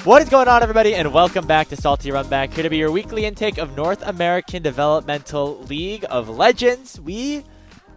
What is going on, everybody, and welcome back to Salty Runback. Here to be your weekly intake of North American Developmental League of Legends. We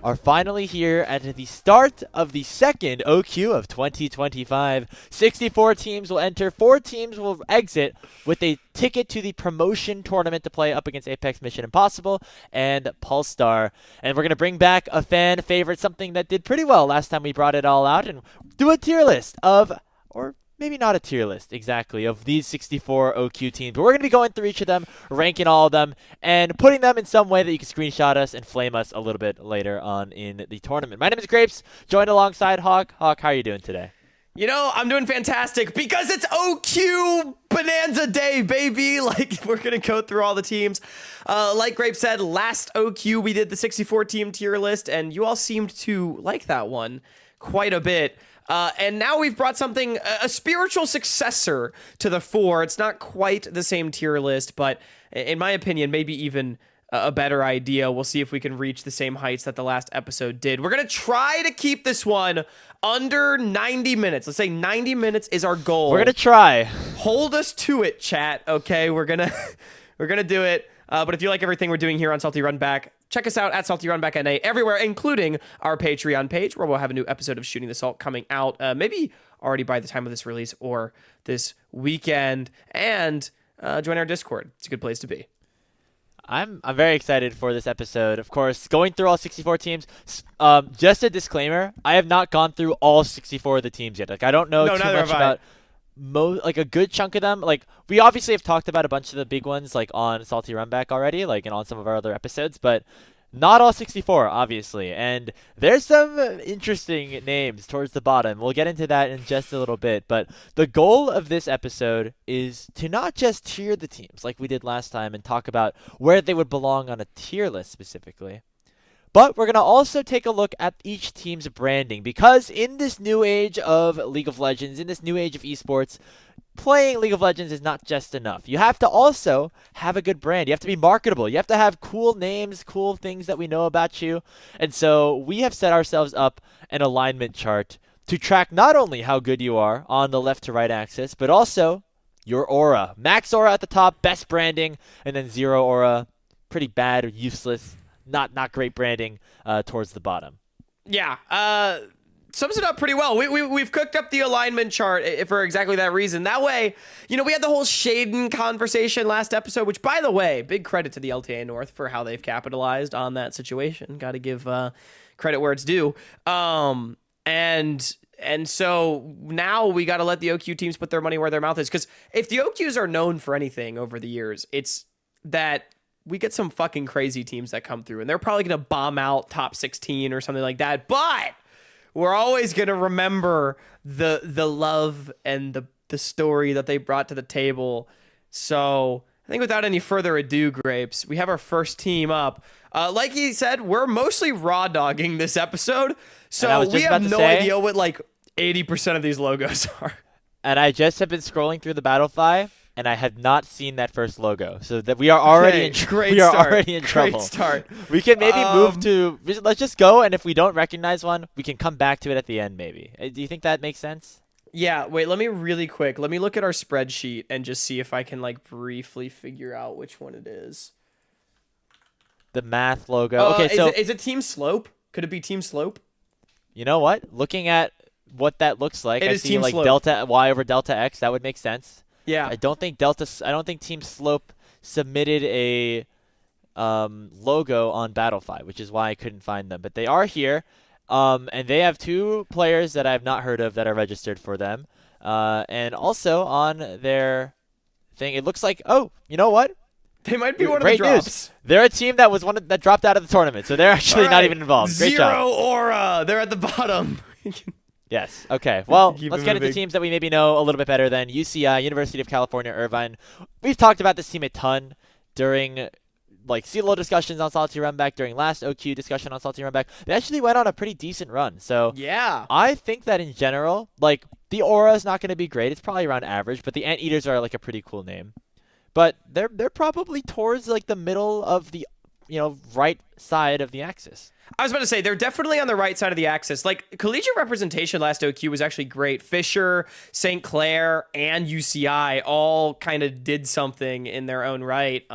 are finally here at the start of the second OQ of 2025. 64 teams will enter, 4 teams will exit with a ticket to the promotion tournament to play up against Apex Mission Impossible and Pulsar. And we're going to bring back a fan favorite, something that did pretty well last time we brought it all out, and do a tier list of, or maybe not a tier list exactly, of these 64 OQ teams. But we're going to be going through each of them, ranking all of them, and putting them in some way that you can screenshot us and flame us a little bit later on in the tournament. My name is Grapes, joined alongside Hawk. Hawk, how are you doing today? You know, I'm doing fantastic because it's OQ Bonanza Day, baby. Like, we're going to go through all the teams. Like Grape said, last OQ we did the 64 team tier list, and you all seemed to like that one quite a bit. And now we've brought something, a spiritual successor to the 4. It's not quite the same tier list, but in my opinion, maybe even a better idea. We'll see if we can reach the same heights that the last episode did. We're going to try to keep this one under 90 minutes. Let's say 90 minutes is our goal. We're going to try. Hold us to it, chat. Okay, we're going to do it. But if you like everything we're doing here on Salty Runback, check us out at Salty Runback NA everywhere, including our Patreon page, where we'll have a new episode of Shooting the Salt coming out, maybe already by the time of this release or this weekend. And join our Discord. It's a good place to be. I'm very excited for this episode. Of course, going through all 64 teams. Just a disclaimer: I have not gone through all 64 of the teams yet. Like, I don't know too much about like a good chunk of them. Like, we obviously have talked about a bunch of the big ones, like on Salty Runback already, like, and on some of our other episodes, but not all 64, obviously. And there's some interesting names towards the bottom. We'll get into that in just a little bit. But the goal of this episode is to not just tier the teams like we did last time and talk about where they would belong on a tier list specifically, but we're going to also take a look at each team's branding, because in this new age of League of Legends, in this new age of esports, playing League of Legends is not just enough. You have to also have a good brand. You have to be marketable. You have to have cool names, cool things that we know about you. And so we have set ourselves up an alignment chart to track not only how good you are on the left to right axis, but also your aura. Max aura at the top, best branding, and then 0 aura, pretty bad or useless. Not great branding towards the bottom. Yeah, sums it up pretty well. We've cooked up the alignment chart for exactly that reason. That way, you know, we had the whole Shaden conversation last episode, which, by the way, big credit to the LTA North for how they've capitalized on that situation. Got to give credit where it's due. And so now we got to let the OQ teams put their money where their mouth is, because if the OQs are known for anything over the years, it's that we get some fucking crazy teams that come through, and they're probably going to bomb out top 16 or something like that. But we're always going to remember the love and the story that they brought to the table. So I think without any further ado, Grapes, we have our first team up. Like he said, we're mostly raw dogging this episode. So we have no idea what like 80% of these logos are. And I just have been scrolling through the Battlefy, and I have not seen that first logo, so that we are already in trouble. Great start. We can maybe move to. Let's just go, and if we don't recognize one, we can come back to it at the end. Maybe. Do you think that makes sense? Yeah. Wait. Let me really quick. Let me look at our spreadsheet and just see if I can like briefly figure out which one it is. The math logo. Okay. So is it Team Slope? Could it be Team Slope? You know what? Looking at what that looks like, I see Team like Slope. Delta Y over Delta X. That would make sense. Yeah. I don't think Team Slope submitted a logo on Battlefy, which is why I couldn't find them. But they are here, and they have 2 players that I have not heard of that are registered for them. And also on their thing, it looks like, oh, you know what? They might be one of the drops. News. They're a team that was that dropped out of the tournament, so they're actually not even involved. Great 0 job. aura. They're at the bottom. Yes. Okay. Well, Keep let's it get into moving. teams that we maybe know a little bit better than UCI, University of California, Irvine. We've talked about this team a ton during like CLO discussions on Salty Runback, during last OQ discussion on Salty Runback. They actually went on a pretty decent run. So yeah, I think that in general, like, the aura is not going to be great. It's probably around average, but the Anteaters are like a pretty cool name. But they're probably towards like the middle of the right side of the axis. I was about to say, they're definitely on the right side of the axis. Like, collegiate representation last OQ was actually great. Fisher, St. Clair, and UCI all kind of did something in their own right,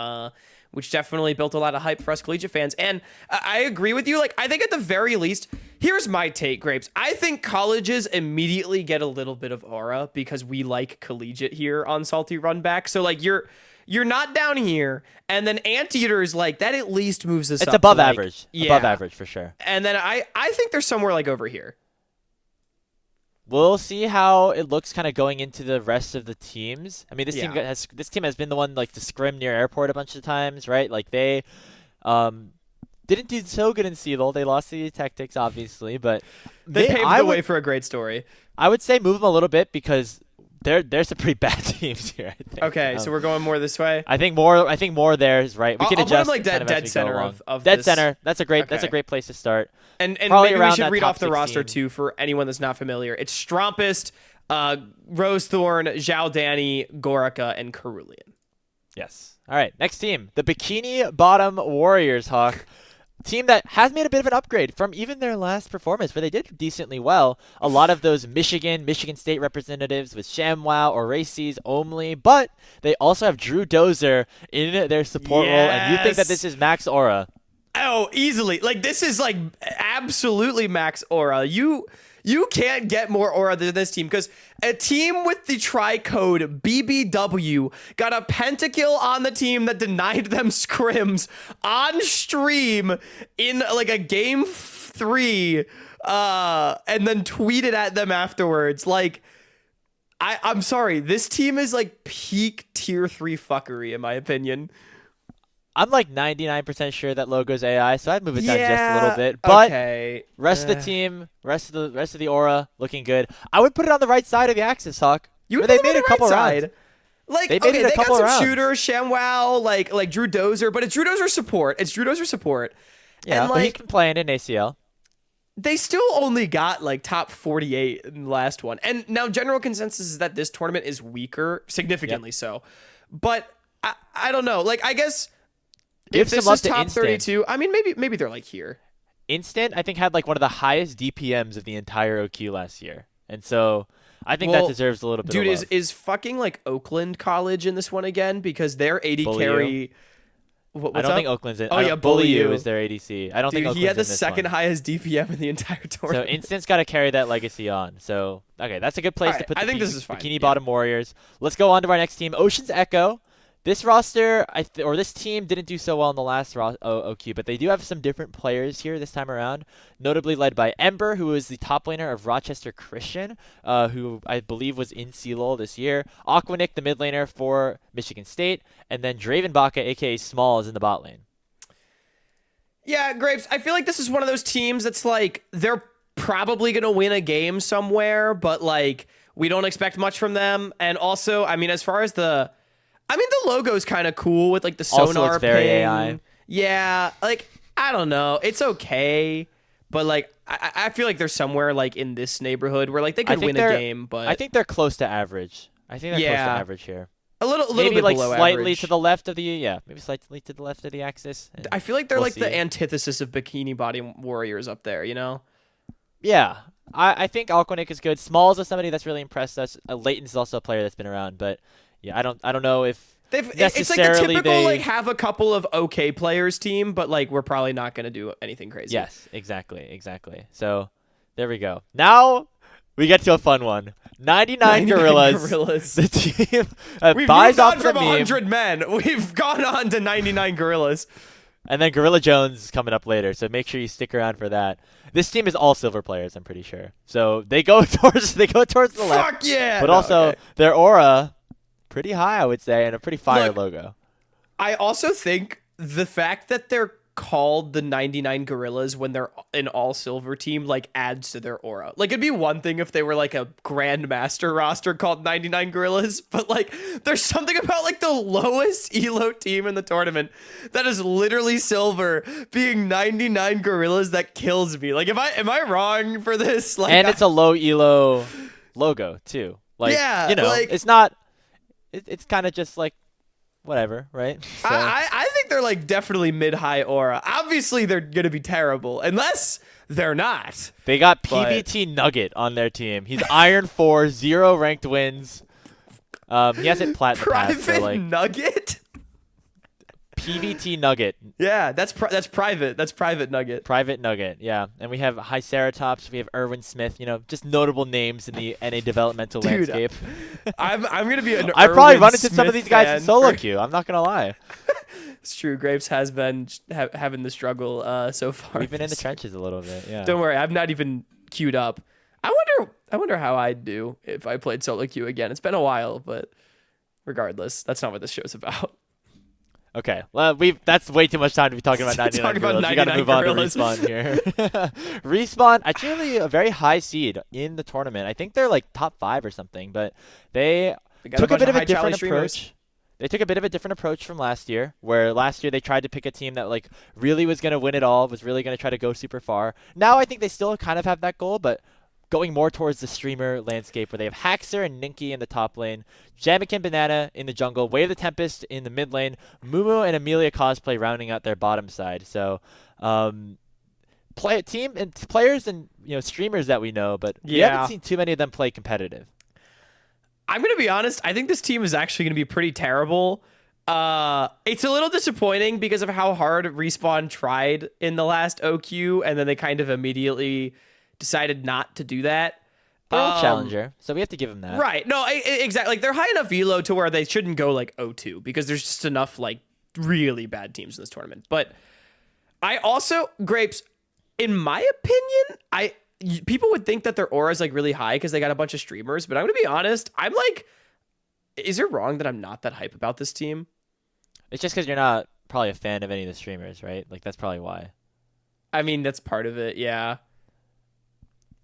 which definitely built a lot of hype for us collegiate fans. And I agree with you. Like, I think at the very least, here's my take, Grapes. I think colleges immediately get a little bit of aura because we like collegiate here on Salty Runback. So, like, you're not down here, and then Anteater's like that at least moves us up. It's above to, average. Yeah. Above average for sure. And then I think there's somewhere like over here. We'll see how it looks kind of going into the rest of the teams. I mean, this team has been the one like to scrim near airport a bunch of times, right? Like they didn't do so good in Citadel. They lost to the Tactics, obviously, but they paved the way for a great story. I would say move them a little bit because there's some pretty bad teams here, I think. Okay, so we're going more this way. I think more there is right. We can adjust. I'll put them like dead center of dead this. center. That's a great place to start. And Probably maybe we should read off the 16. roster too for anyone that's not familiar. It's Strumpist, Rosethorn, Zhao Danny, Gorica, and Cerulean. Yes. All right. Next team, the Bikini Bottom Warriors, Hawk. Team that has made a bit of an upgrade from even their last performance where they did decently well. A lot of those Michigan State representatives with ShamWow or Races only, but they also have Drew Dozer in their support role, and you think that this is max aura. Oh, easily. Like, this is like absolutely max aura. You can't get more aura than this team because a team with the tri-code BBW got a pentakill on the team that denied them scrims on stream in like a game 3 and then tweeted at them afterwards. Like, I'm sorry. This team is like peak tier 3 fuckery in my opinion. I'm like 99% sure that logo's AI, so I'd move it down just a little bit. But rest of the team, rest of the aura, looking good. I would put it on the right side of the axis, Hawk. They made a couple rounds. Like, they got some shooters, ShamWow, like Drew Dozer, but it's Drew Dozer support. Yeah, and, but he's been playing in ACL. They still only got like top 48 in the last one. And now general consensus is that this tournament is weaker, significantly so. But I don't know. Like, I guess if this is top 32, I mean, maybe they're like here. Instant, I think, had like one of the highest DPMs of the entire OQ last year. And so I think that deserves a little bit of love. Dude, is fucking like Oakland College in this one again? Because their AD carry... I don't think Oakland's in. Oh, yeah, Bully You is their ADC. I don't think Oakland's he had the in this second one. highest DPM in the entire tournament. So Instant's got to carry that legacy on. So, okay, that's a good place to put the this is fine. Bikini Bottom Warriors. Let's go on to our next team, Ocean's Echo. This roster, or this team, didn't do so well in the last OQ, but they do have some different players here this time around, notably led by Ember, who is the top laner of Rochester Christian, who I believe was in CLOL this year, Aquanic, the mid laner for Michigan State, and then Dravenbaka, a.k.a. Small, is in the bot lane. Yeah, Grapes, I feel like this is one of those teams that's like, they're probably going to win a game somewhere, but like, we don't expect much from them. And also, I mean, as far as the logo's kind of cool with like the sonar also, it's very ping. AI. Yeah, like, I don't know. It's okay, but like, I feel like they're somewhere like in this neighborhood where like they could win a game, but I think they're close to average. I think they're close to average here. A little maybe bit like below slightly average. to the left of the maybe slightly to the left of the axis. I feel like they're we'll like see. the antithesis of Bikini Bottom Warriors up there, you know? Yeah, I think Aquanic is good. Smalls is somebody that's really impressed us. Leighton's is also a player that's been around, but yeah, I don't know if it's like the typical like have a couple of okay players team, but like we're probably not going to do anything crazy. Yes, exactly. So there we go. Now we get to a fun one. 99 Gorillas. The team We've buys moved on off from the meme. 100 men. We've gone on to 99 Gorillas. And then Gorilla Jones is coming up later, so make sure you stick around for that. This team is all silver players, I'm pretty sure. So they go towards the left. Fuck yeah! But also their aura pretty high, I would say, and a pretty fire logo. I also think the fact that they're called the 99 Gorillas when they're an all silver team like adds to their aura. Like, it'd be one thing if they were like a grandmaster roster called 99 Gorillas, but like there's something about like the lowest elo team in the tournament that is literally silver being 99 Gorillas that kills me. Like, am I wrong for this? Like, and it's a low elo logo too. Like, you know, like, it's not. It's kind of just like whatever, right? So. I think they're like definitely mid-high aura. Obviously, they're gonna be terrible unless they're not. They got PVT Nugget on their team. He's Iron 4, 0 ranked wins. He hasn't plat in the past. So like, Nugget. PVT Nugget. Yeah, that's private. That's private Nugget. Private Nugget, yeah. And we have Hyceratops. We have Irwin Smith. You know, just notable names in the NA developmental landscape. I'm gonna be an I probably run into Smith some of these guys in solo queue. I'm not gonna lie. It's true. Grapes has been having the struggle so far. We've been in the trenches a little bit. Yeah. Don't worry, I'm not even queued up. I wonder how I'd do if I played solo queue again. It's been a while, but regardless, that's not what this show's about. Okay, well, that's way too much time to be talking about 99 Gorillas. We got to move on to Respawn here. Respawn, actually a very high seed in the tournament. I think they're like top 5 or something, but they took a bit of a different approach. They took a bit of a different approach from last year, where last year they tried to pick a team that like really was going to win it all, was really going to try to go super far. Now I think they still kind of have that goal, but going more towards the streamer landscape where they have Haxer and Ninky in the top lane, Jamikin Banana in the jungle, Way of the Tempest in the mid lane, Mumu and Amelia Cosplay rounding out their bottom side. So team and players and streamers that we know, but we haven't seen too many of them play competitive. I'm going to be honest, I think this team is actually going to be pretty terrible. It's a little disappointing because of how hard Respawn tried in the last OQ, and then they kind of immediately decided not to do that. They're a challenger, so we have to give them that. Right. No, exactly. Like, they're high enough elo to where they shouldn't go like O2 because there's just enough like really bad teams in this tournament. But I also, Grapes, in my opinion, people would think that their aura is like really high because they got a bunch of streamers, but I'm going to be honest, I'm like, is it wrong that I'm not that hype about this team? It's just because you're not probably a fan of any of the streamers, right? Like, that's probably why. I mean, that's part of it, yeah.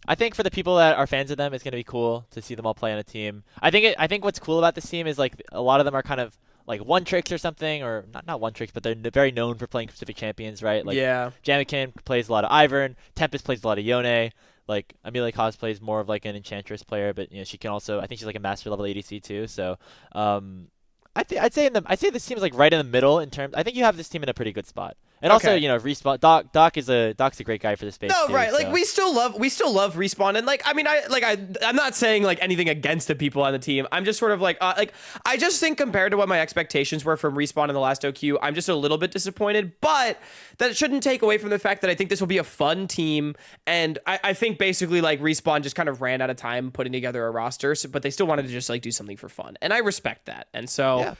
I think for the people that are fans of them, it's going to be cool to see them all play on a team. I think what's cool about this team is like a lot of them are kind of like one tricks or something, or not one tricks, but they're very known for playing Pacific champions, right? Like Jamikin plays a lot of Ivern, Tempest plays a lot of Yone, like Amelia Cos plays more of like an Enchantress player, but she can also, I think she's like a master level ADC too. So I'd say this team is like right in the middle in terms. I think you have this team in a pretty good spot. And also, Respawn. Doc's a great guy for the space. No, too, right. so. Like we still love Respawn, and like I mean, I'm not saying like anything against the people on the team. I'm just sort of like I just think compared to what my expectations were from Respawn in the last OQ, I'm just a little bit disappointed. But that shouldn't take away from the fact that I think this will be a fun team, and I think basically like Respawn just kind of ran out of time putting together a roster, but they still wanted to just like do something for fun, and I respect that. And so. Yeah.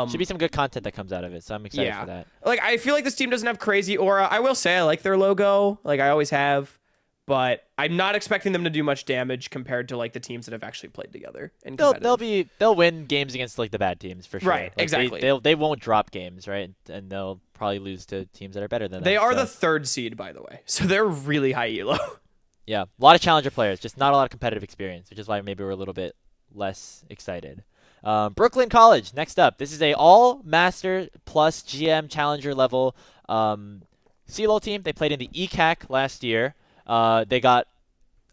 Should be some good content that comes out of it, so I'm excited for that. Like, I feel like this team doesn't have crazy aura. I will say I like their logo, like I always have, but I'm not expecting them to do much damage compared to like the teams that have actually played together. And they'll win games against like the bad teams for sure. Right, like, exactly. They won't drop games, right? And they'll probably lose to teams that are better than them. They are the 3rd seed, by the way, so they're really high elo. Yeah, a lot of challenger players, just not a lot of competitive experience, which is why maybe we're a little bit less excited. Brooklyn College, next up. This is a all-master plus GM challenger level CLO team. They played in the ECAC last year. They got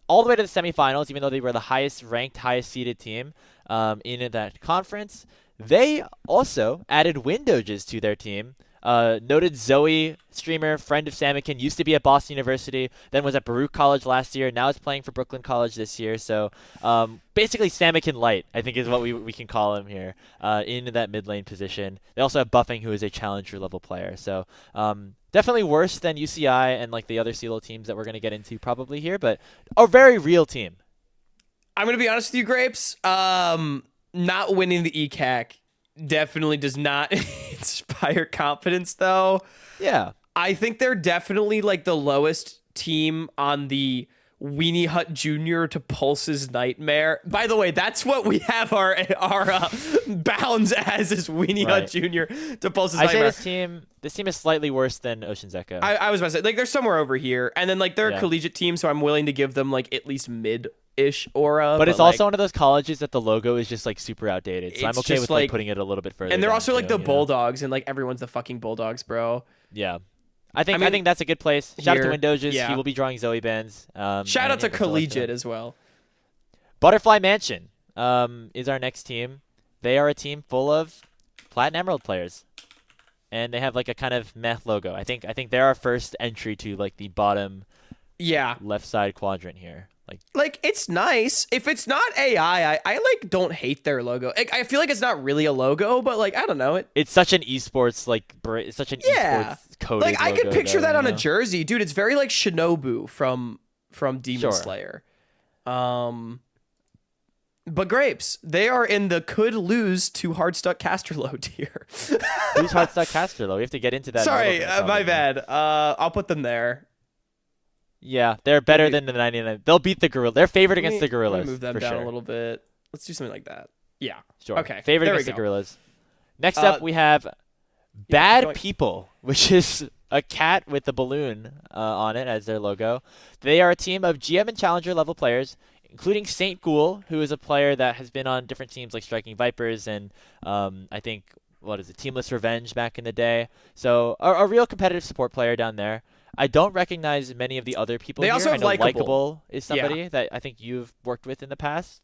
all the way to the semifinals, even though they were the highest ranked, highest seeded team in that conference. They also added Windoges to their team. Noted Zoe streamer, friend of Samikin, used to be at Boston University, then was at Baruch College last year, now is playing for Brooklyn College this year. So basically Samikin Light, I think is what we can call him here, in that mid lane position. They also have Buffing, who is a challenger level player. So definitely worse than UCI and like the other CLO teams that we're going to get into probably here, but a very real team. I'm going to be honest with you, Grapes. Not winning the ECAC definitely does not inspire confidence, though. Yeah. I think they're definitely like the lowest team on the Weenie Hut Jr. to Pulse's Nightmare. By the way, that's what we have our bounds as, is Weenie Hut Jr. to Pulse's Nightmare. I say this team is slightly worse than Ocean's Echo. I was about to say, like, they're somewhere over here. And then, like, they're a collegiate team, so I'm willing to give them, like, at least mid-ish aura. But it's also one of those colleges that the logo is just, like, super outdated. So I'm okay with, like, putting it a little bit further. And they're also, like, the Bulldogs, and, like, everyone's the fucking Bulldogs, bro. Yeah. I think that's a good place. Shout out to Windoges. He will be drawing Zoe bands. Shout out to Collegiate as well. Butterfly Mansion is our next team. They are a team full of Platinum Emerald players. and they have like a kind of meh logo. I think they're our first entry to like the bottom left side quadrant here. Like it's nice. If it's not AI, I like don't hate their logo. I feel like it's not really a logo, but like I don't know it. It's such an esports it's such an esports coded like I could picture though, that on a jersey, dude. It's very like Shinobu from Demon Slayer. But Grapes, they are in the could lose to Hardstuck Casterlow tier. Who's Hardstuck Casterlow? We have to get into that. Sorry, my bad. I'll put them there. Yeah, they're better than the 99. They'll beat the Gorilla. They're favored against the Gorillas. Let me move them down a little bit. Let's do something like that. Yeah. Sure. Okay. Favored against the Gorillas. Next up, we have Bad People, which is a cat with a balloon on it as their logo. They are a team of GM and Challenger level players, including Saint Ghoul, who is a player that has been on different teams like Striking Vipers and I think, Teamless Revenge back in the day. So a real competitive support player down there. I don't recognize many of the other people here. Also have Likeable is somebody that I think you've worked with in the past.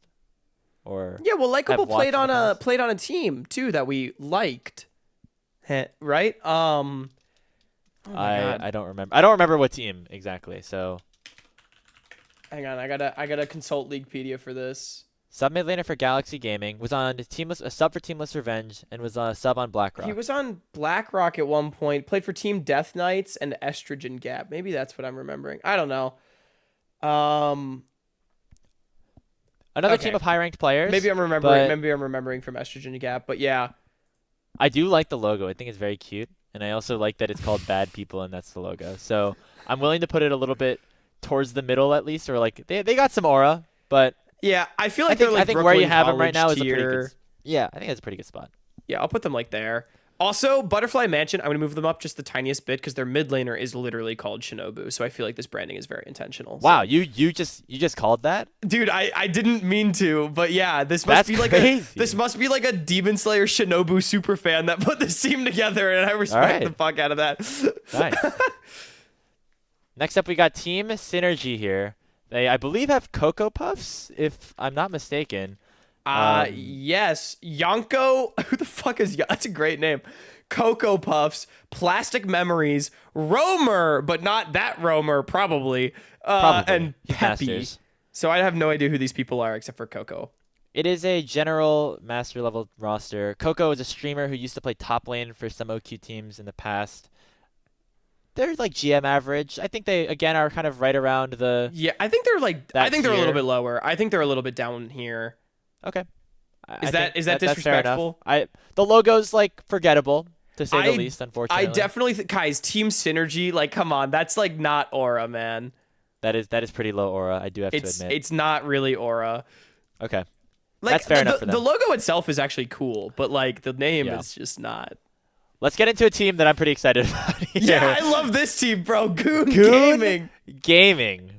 Likeable played on a team too that we liked. Right? Oh my God. I don't remember. I don't remember what team exactly. So hang on, I gotta consult Leaguepedia for this. Sub mid laner for Galaxy Gaming, was on a sub for Teamless Revenge, and was a sub on BlackRock. He was on BlackRock at one point, played for Team Death Knights and Estrogen Gap. Maybe that's what I'm remembering. I don't know. Another team of high-ranked players. Maybe I'm remembering from Estrogen Gap, but yeah. I do like the logo. I think it's very cute, and I also like that it's called Bad People, and that's the logo. So I'm willing to put it a little bit towards the middle at least, or like they got some aura, but yeah, I feel like I think where you have them right now is a pretty good. Yeah, I think that's a pretty good spot. Yeah, I'll put them like there. Also, Butterfly Mansion, I'm going to move them up just the tiniest bit because their mid laner is literally called Shinobu. So I feel like this branding is very intentional. Wow, so. you just called that? Dude, I didn't mean to, but yeah, this must be like a Demon Slayer Shinobu super fan that put this team together, and I respect the fuck out of that. Nice. Next up, we got Team Synergy here. They, I believe, have Cocoa Puffs, if I'm not mistaken. Yes. Yonko. Who the fuck is that's a great name. Cocoa Puffs, Plastic Memories, Roamer, but not that Roamer, probably. And Peppy. So I have no idea who these people are except for Coco. It is a general master level roster. Coco is a streamer who used to play top lane for some OQ teams in the past. They're like GM average. I think they again are kind of right around the. Yeah, I think they're like. I think they're a little bit lower. I think they're a little bit down here. Okay. Is that disrespectful? The logo's like forgettable to say the least. Unfortunately, I definitely guys, Team Synergy. Like, come on, that's like not aura, man. That is pretty low aura. I do have to admit. It's not really aura. Okay. Like, that's fair enough for them. The logo itself is actually cool, but like the name is just not. Let's get into a team that I'm pretty excited about here. Yeah, I love this team, bro. Goon Gaming.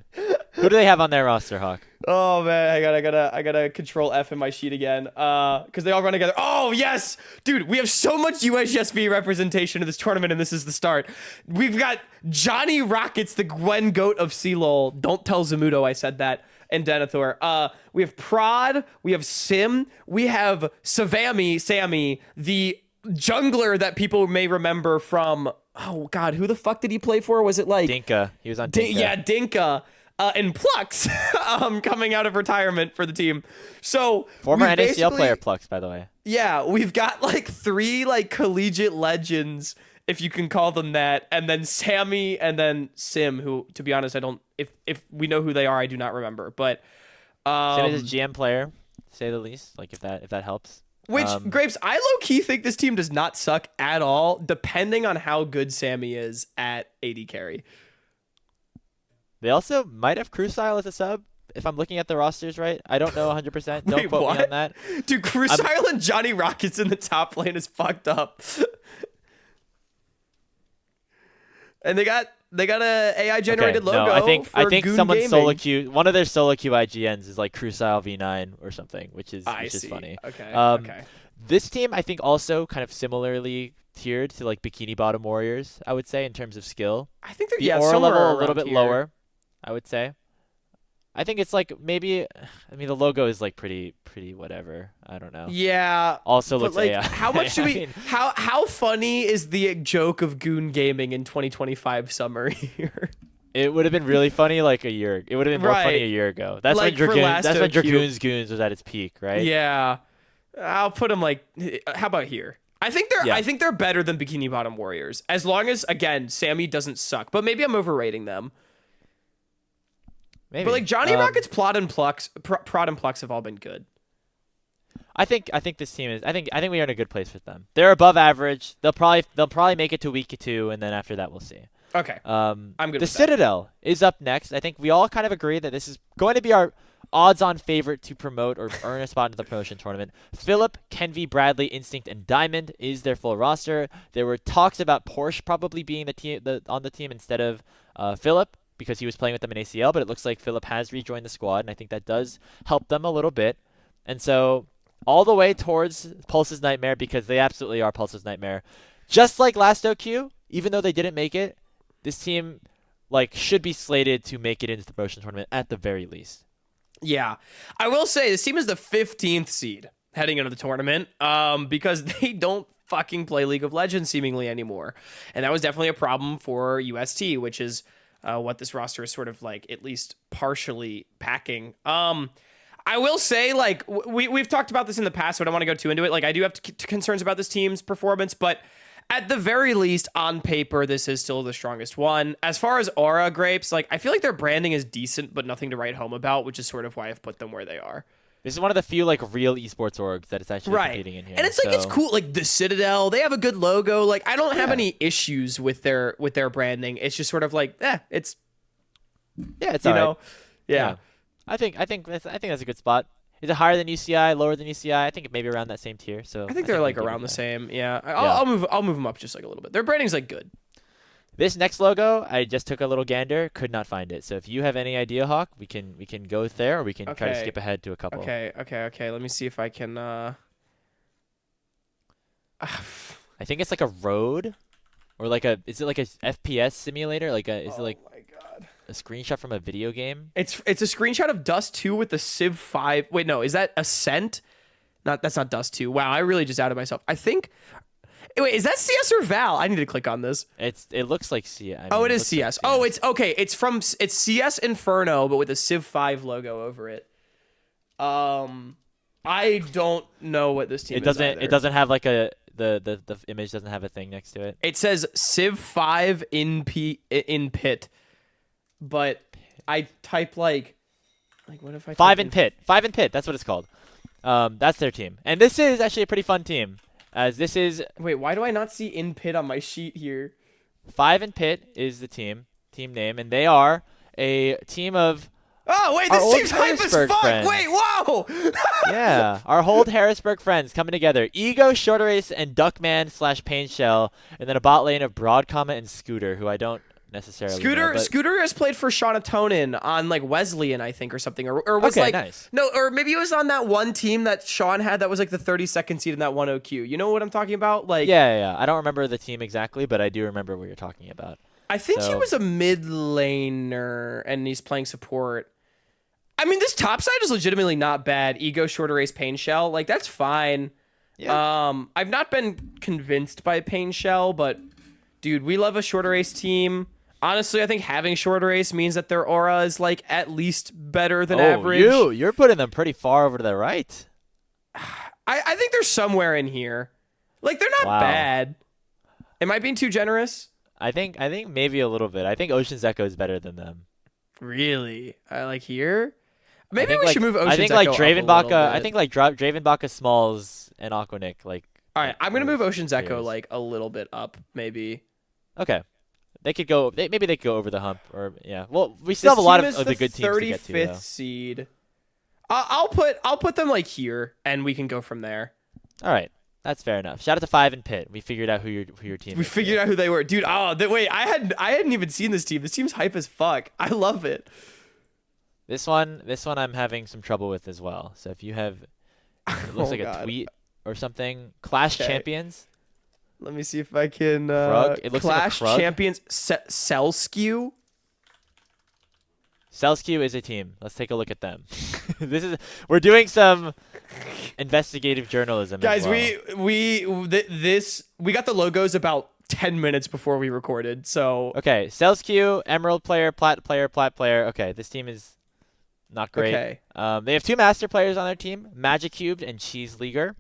Who do they have on their roster, Hawk? Oh man, I gotta control F in my sheet again. Because they all run together. Oh yes, dude, we have so much USGSV representation in this tournament, and this is the start. We've got Johnny Rockets, the Gwen Goat of CLOL. Don't tell Zamudo I said that. And Denethor. We have Prod. We have Sim. We have Sammy, the jungler that people may remember from. Oh God, who the fuck did he play for? Was it like Dinka? He was on Dinka. Yeah, Dinka. And Plux coming out of retirement for the team. So former NACL player Plux, by the way. Yeah, we've got like 3 like collegiate legends, if you can call them that, and then Sammy and then Sim, who to be honest, I don't if we know who they are, I do not remember. But Sim is a GM player, to say the least, like if that helps. Which Grapes, I low-key think this team does not suck at all, depending on how good Sammy is at AD carry. They also might have Crucile as a sub, if I'm looking at the rosters right. I don't know 100%. Don't quote me on that. Dude, Crucile and Johnny Rockets in the top lane is fucked up. And they got a AI generated logo. No, I think Goon someone's Gaming. solo queue. One of their solo queue IGNs is like Crucile V9 or something, which is funny. Okay. This team I think also kind of similarly tiered to like Bikini Bottom Warriors, I would say, in terms of skill. I think they're aura level a little bit lower, I would say. I think it's like maybe. I mean, the logo is like pretty whatever. I don't know. Yeah. Also looks like, AI. how much do we? mean, how funny is the joke of Goon Gaming in 2025 summer here? it would have been really funny like a year. It would have been more funny a year ago. That's like when Dragoons Goons was at its peak, right? Yeah. I'll put them like. How about here? I think they're better than Bikini Bottom Warriors, as long as again Sammy doesn't suck. But maybe I'm overrating them. Maybe. But like Johnny Rockets, Prod and Plux have all been good. I think this team is. I think we are in a good place with them. They're above average. They'll probably make it to week 2, and then after that we'll see. Okay. I'm good. The Citadel is up next. I think we all kind of agree that this is going to be our odds-on favorite to promote or earn a spot in the promotion tournament. Philip, Kenvi, Bradley, Instinct, and Diamond is their full roster. There were talks about Porsche probably being on the team instead of Philip, because he was playing with them in ACL, but it looks like Philip has rejoined the squad, and I think that does help them a little bit. And so all the way towards Pulse's Nightmare, because they absolutely are Pulse's Nightmare. Just like last OQ, even though they didn't make it, this team should be slated to make it into the promotion tournament at the very least. Yeah. I will say this team is the 15th seed heading into the tournament because they don't fucking play League of Legends seemingly anymore. And that was definitely a problem for UST, which is what this roster is sort of at least partially packing. I will say, we've talked about this in the past, so I don't want to go too into it. I do have concerns about this team's performance, but at the very least, on paper, this is still the strongest one. As far as Aura Grapes, I feel like their branding is decent, but nothing to write home about, which is sort of why I've put them where they are. This is one of the few real esports orgs that is actually competing in here. And it's it's cool. The Citadel, they have a good logo. I don't have any issues with their branding. It's just sort of it's it's all right. Yeah. I think that's a good spot. Is it higher than UCI, lower than UCI? I think maybe around that same tier. So I think they're around the same. Yeah. I'll move them up just a little bit. Their branding's good. This next logo, I just took a little gander, could not find it. So if you have any idea, Hawk, we can go there, or we can try to skip ahead to a couple. Okay. Let me see if I can. I think it's a road, or is it a FPS simulator? Is it my God. A screenshot from a video game? It's a screenshot of Dust 2 with the Civ 5. Wait, no, is that Ascent? That's not Dust 2. Wow, I really just outed myself. I think. Wait, is that CS or Val? I need to click on this. It looks like CS. It is CS. It's okay. It's CS Inferno, but with a Civ 5 logo over it. I don't know what this team is. It doesn't have the image doesn't have a thing next to it. It says Civ 5 in pit, but I type what if I 5 in pit? 5 in pit. That's what it's called. That's their team, and this is actually a pretty fun team. As this is... Wait, why do I not see in pit on my sheet here? 5 in pit is the team name, and they are a team of... Oh, wait, this team's hype as fuck! Friends. Wait, whoa! Yeah, our old Harrisburg friends coming together. Ego, Short Race, and Duckman/Pain Shell, and then a bot lane of Broadcomma and Scooter, who I don't necessarily know, Scooter has played for Shawnatonin on Wesleyan, I think, or something, or was nice. No, or maybe it was on that one team that Sean had that was the 32nd seed in that one OQ. You know what I'm talking about? Yeah. I don't remember the team exactly, but I do remember what you're talking about. I think he was a mid laner and he's playing support. I mean, this top side is legitimately not bad. Ego, Short Race, Pain Shell, that's fine. Yeah. I've not been convinced by Pain Shell, but dude, we love a Short Race team. Honestly, I think having Short Race means that their aura is at least better than average. You're putting them pretty far over to the right. I think they're somewhere in here. They're not bad. Am I being too generous? I think maybe a little bit. I think Ocean's Echo is better than them. Really? Here? Maybe we should move Ocean's Echo Dravenbaka. I think Dravenbaka, Smalls, and Aquanic. All right, I'm gonna move Ocean's Echo a little bit up, maybe. Okay. They could go. Maybe they could go over the hump, or yeah. Well, we still have a lot of the good teams to get to. 35th seed. I'll put them here, and we can go from there. All right, that's fair enough. Shout out to 5 in pit. We figured out who your team. We figured out who they were, dude. Wait, I hadn't even seen this team. This team's hype as fuck. I love it. This one I'm having some trouble with as well. So if you have, it looks a tweet or something. Clash Champions. Let me see if I can. It looks Clash like a Krug. Champions Sellskyu. Sellskyu is a team. Let's take a look at them. We're doing some investigative journalism. Guys, as well. we got the logos about 10 minutes before we recorded. So okay, Sellskyu, Emerald player, Plat player, Plat player. Okay, this team is not great. Okay. They have 2 master players on their team, Magic Cubed and Cheese Leaguer.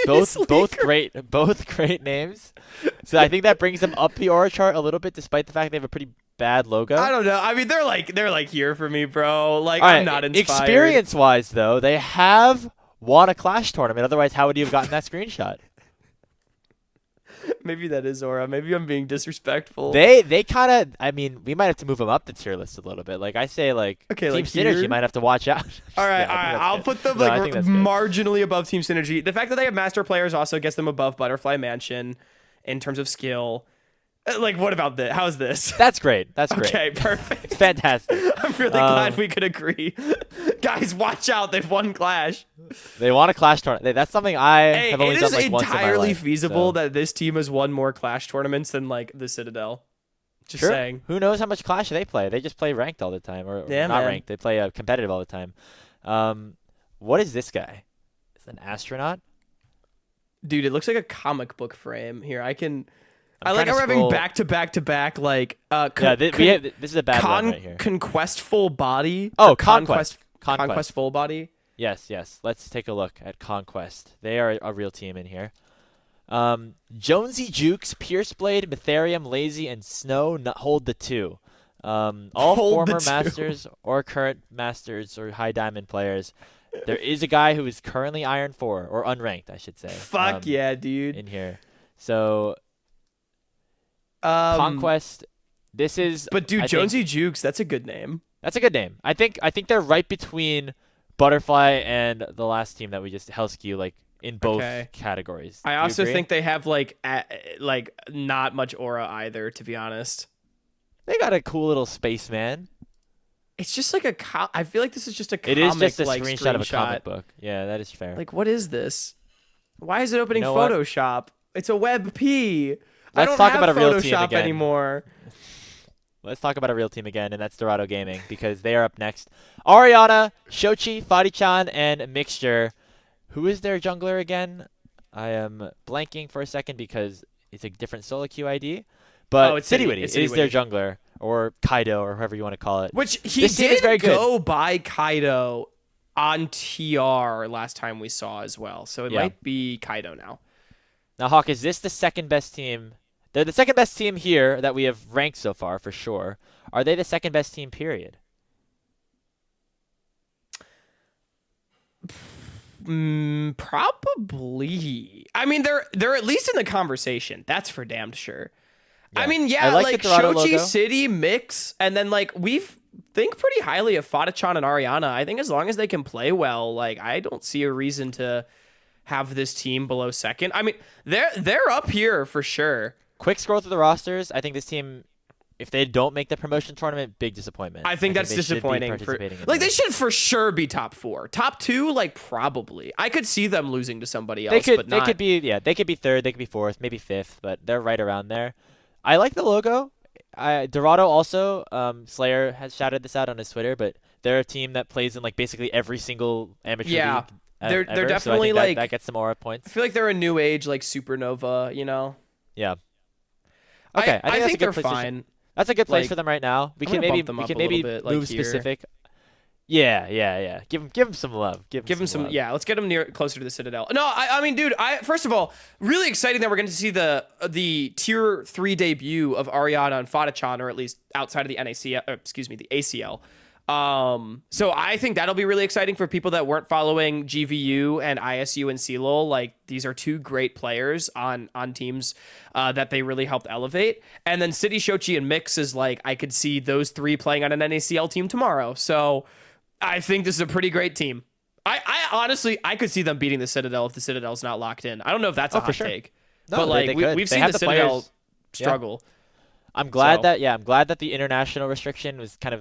both great names. So I think that brings them up the aura chart a little bit, despite the fact they have a pretty bad logo. I don't know. I mean, they're like here for me, bro. Like, right, I'm not inspired. Experience-wise, though, they have won a Clash tournament. Otherwise, how would you have gotten that screenshot? Maybe that is aura. Maybe I'm being disrespectful. They kind of. I mean, we might have to move them up the tier list a little bit. Like I say, like Team Synergy might have to watch out. All right. I'll put them marginally above Team Synergy. The fact that they have master players also gets them above Butterfly Mansion in terms of skill. Like, what about this? How's this? That's great. Okay, perfect. It's fantastic. I'm really glad we could agree. Guys, watch out. They've won Clash. They won a Clash tournament. That's something I have only done like once in my life. It is entirely feasible that this team has won more Clash tournaments than, like, the Citadel. Just saying. Who knows how much Clash they play? They just play ranked all the time. Or not ranked. They play competitive all the time. What is this guy? Is it an astronaut? Dude, it looks like a comic book frame. Here, I like how we're having back-to-back, like, this is a bad one right here. Conquest full body. Oh, Conquest full body. Yes. Let's take a look at Conquest. They are a real team in here. Jonesy Jukes, Pierceblade, Mytherium, Lazy, and Snow hold the 2. All former Masters or current Masters or High Diamond players. There is a guy who is currently Iron 4, or unranked, I should say. Fuck yeah, dude. In here. So... Conquest. This is. But dude, Jonesy Jukes, that's a good name. That's a good name. I think they're right between Butterfly and the last team that we just Sellskyu, like in both categories. I also think they have like not much aura either, to be honest. They got a cool little spaceman. It's just like I feel like this is just a comic. It is just a screenshot of a comic book. Yeah, that is fair. Like, what is this? Why is it opening Photoshop? It's a WebP. Let's talk about a real team Photoshop again. Anymore. Let's talk about a real team again, and that's Dorado Gaming, because they are up next. Ariana, Shochi, Fadi-chan, and Mixture. Who is their jungler again? I am blanking for a second because it's a different solo queue ID. But it's Citywitty is their jungler, or Kaido, or however you want to call it. Which he did go by Kaido on TR last time we saw as well. So it might be Kaido now. Now, Hawk, is this the second best team? They're the second best team here that we have ranked so far, for sure. Are they the second best team, period? Probably. I mean, they're at least in the conversation. That's for damn sure. Yeah. I mean, like Shochi, City, Mix, and then like we think pretty highly of Fadi-chan and Ariana. I think as long as they can play well, like I don't see a reason to have this team below second. I mean, they're up here for sure. Quick scroll through the rosters. I think this team, if they don't make the promotion tournament, big disappointment. I think that's disappointing. They should for sure be top 4. Top 2, like probably. I could see them losing to somebody else, but not. They could be 3rd, they could be 4th, maybe 5th, but they're right around there. I like the logo. Dorado also, Slayer has shouted this out on his Twitter, but they're a team that plays in like basically every single amateur league. They're ever, definitely so like that gets some aura points. I feel like they're a new age like Supernova, you know. Yeah. Okay, I think they're fine. That's a good place for them right now. We can maybe move specific. Yeah. Give them some love. Give them some love. Yeah, let's get them closer to the Citadel. No, I mean, dude, first of all, really exciting that we're going to see the tier 3 debut of Ariana and Fadi-chan, or at least outside of the the ACL. So I think that'll be really exciting for people that weren't following GVU and ISU and CLOL. Like, these are 2 great players on teams that they really helped elevate. And then City, Shochi, and Mix is like, I could see those 3 playing on an NACL team tomorrow. So I think this is a pretty great team. I honestly, I could see them beating the Citadel if the Citadel's not locked in. I don't know if that's a hot take. No, but like we've seen the Citadel struggle. Yeah. I'm glad that the international restriction was kind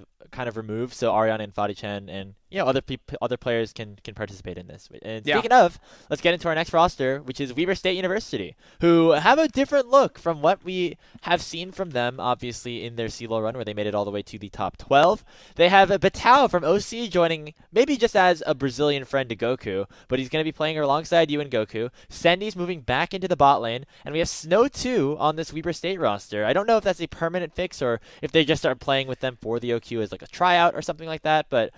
of removed, so Ariana and Fadi-chan and other players can participate in this. And speaking of, let's get into our next roster, which is Weber State University, who have a different look from what we have seen from them, obviously, in their CLO run, where they made it all the way to the top 12. They have a Batao from OC joining, maybe just as a Brazilian friend to Goku, but he's going to be playing alongside you and Goku. Sendi's moving back into the bot lane, and we have Snow 2 on this Weber State roster. I don't know if that's a permanent fix or if they just start playing with them for the OQ as like a tryout or something like that, but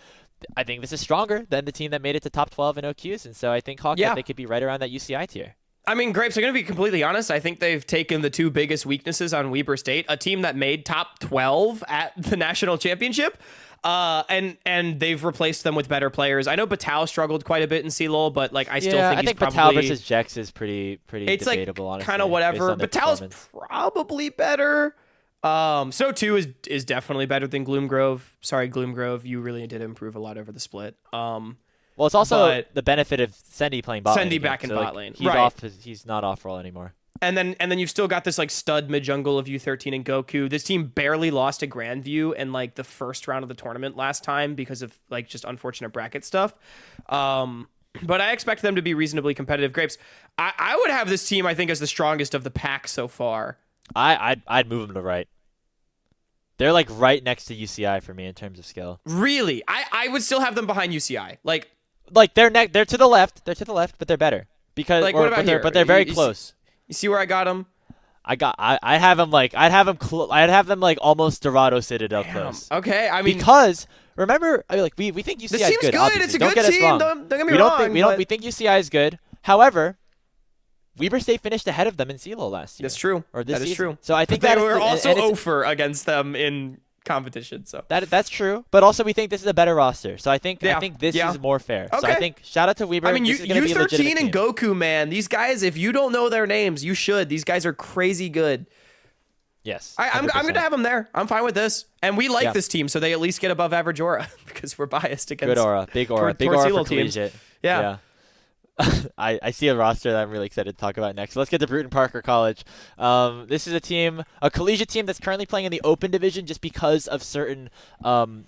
I think this is stronger than the team that made it to top 12 in OQs, and so I think Hawk that they could be right around that UCI tier. I mean, Grapes, I'm going to be completely honest. I think they've taken the two biggest weaknesses on Weber State, a team that made top 12 at the national championship, and they've replaced them with better players. I know Batao struggled quite a bit in CLOL, but like I still think he's probably... Batao versus Jex is pretty it's debatable, like, honestly. Kind of whatever. Batao's probably better. Snow 2 is definitely better than Gloomgrove. Sorry, Gloomgrove, you really did improve a lot over the split. Well, it's also the benefit of Sendi playing bot lane. Sendi back in bot lane. He's off. He's not off role anymore. And then you've still got this like stud mid jungle of U13 and Goku. This team barely lost to Grandview in like the first round of the tournament last time because of like just unfortunate bracket stuff. But I expect them to be reasonably competitive. Grapes, I would have this team I think as the strongest of the pack so far. I'd move them to right. They're like right next to UCI for me in terms of skill. Really? I would still have them behind UCI. Like they're to the left. They're to the left, but they're better because like what about here? But they're very close. You see where I got them? I have them like I'd have them like almost Dorado Citadel close. Okay, I mean because remember we think UCI this team's is good. Obviously. It's a good team. Don't get me wrong. We think UCI is good. However, Weber State finished ahead of them in CLO last year. That's true. Or this that is season. true. So I think they were also 0-for against them in competition. So that's true. But also we think this is a better roster. So I think this is more fair. Okay. So I think shout out to Weber. I mean, U13 and Goku, man. These guys, if you don't know their names, you should. These guys are crazy good. Yes. I'm going to have them there. I'm fine with this. And we like this team, so they at least get above average aura because we're biased against good aura. Big aura. Big aura for collegiate. Yeah. I see a roster that I'm really excited to talk about next. So let's get to Brewton-Parker College. This is a collegiate team that's currently playing in the open division just because of certain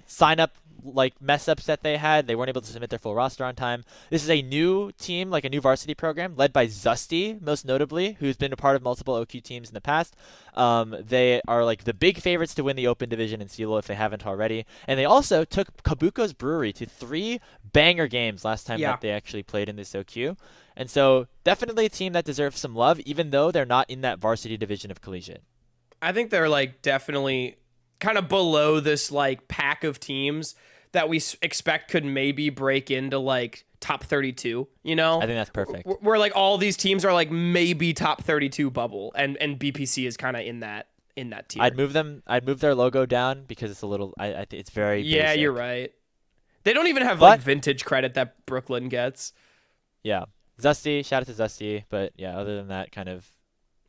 sign-up like mess-ups that they had. They weren't able to submit their full roster on time. This is a new team, like a new varsity program, led by Zusty, most notably, who's been a part of multiple OQ teams in the past. They are like the big favorites to win the open division in CLO if they haven't already. And they also took Kabuko's Brewery to 3 banger games last time that they actually played in this OQ. And so definitely a team that deserves some love, even though they're not in that varsity division of collegiate. I think they're like definitely kind of below this like pack of teams that we expect could maybe break into like top 32, you know? I think that's perfect. Where like all these teams are like maybe top 32 bubble and BPC is kind of in that tier. I'd move their logo down because it's a little it's very basic. You're right. They don't even have like vintage credit that Brooklyn gets. Yeah. Zusty, shout out to Zusty, but yeah, other than that kind of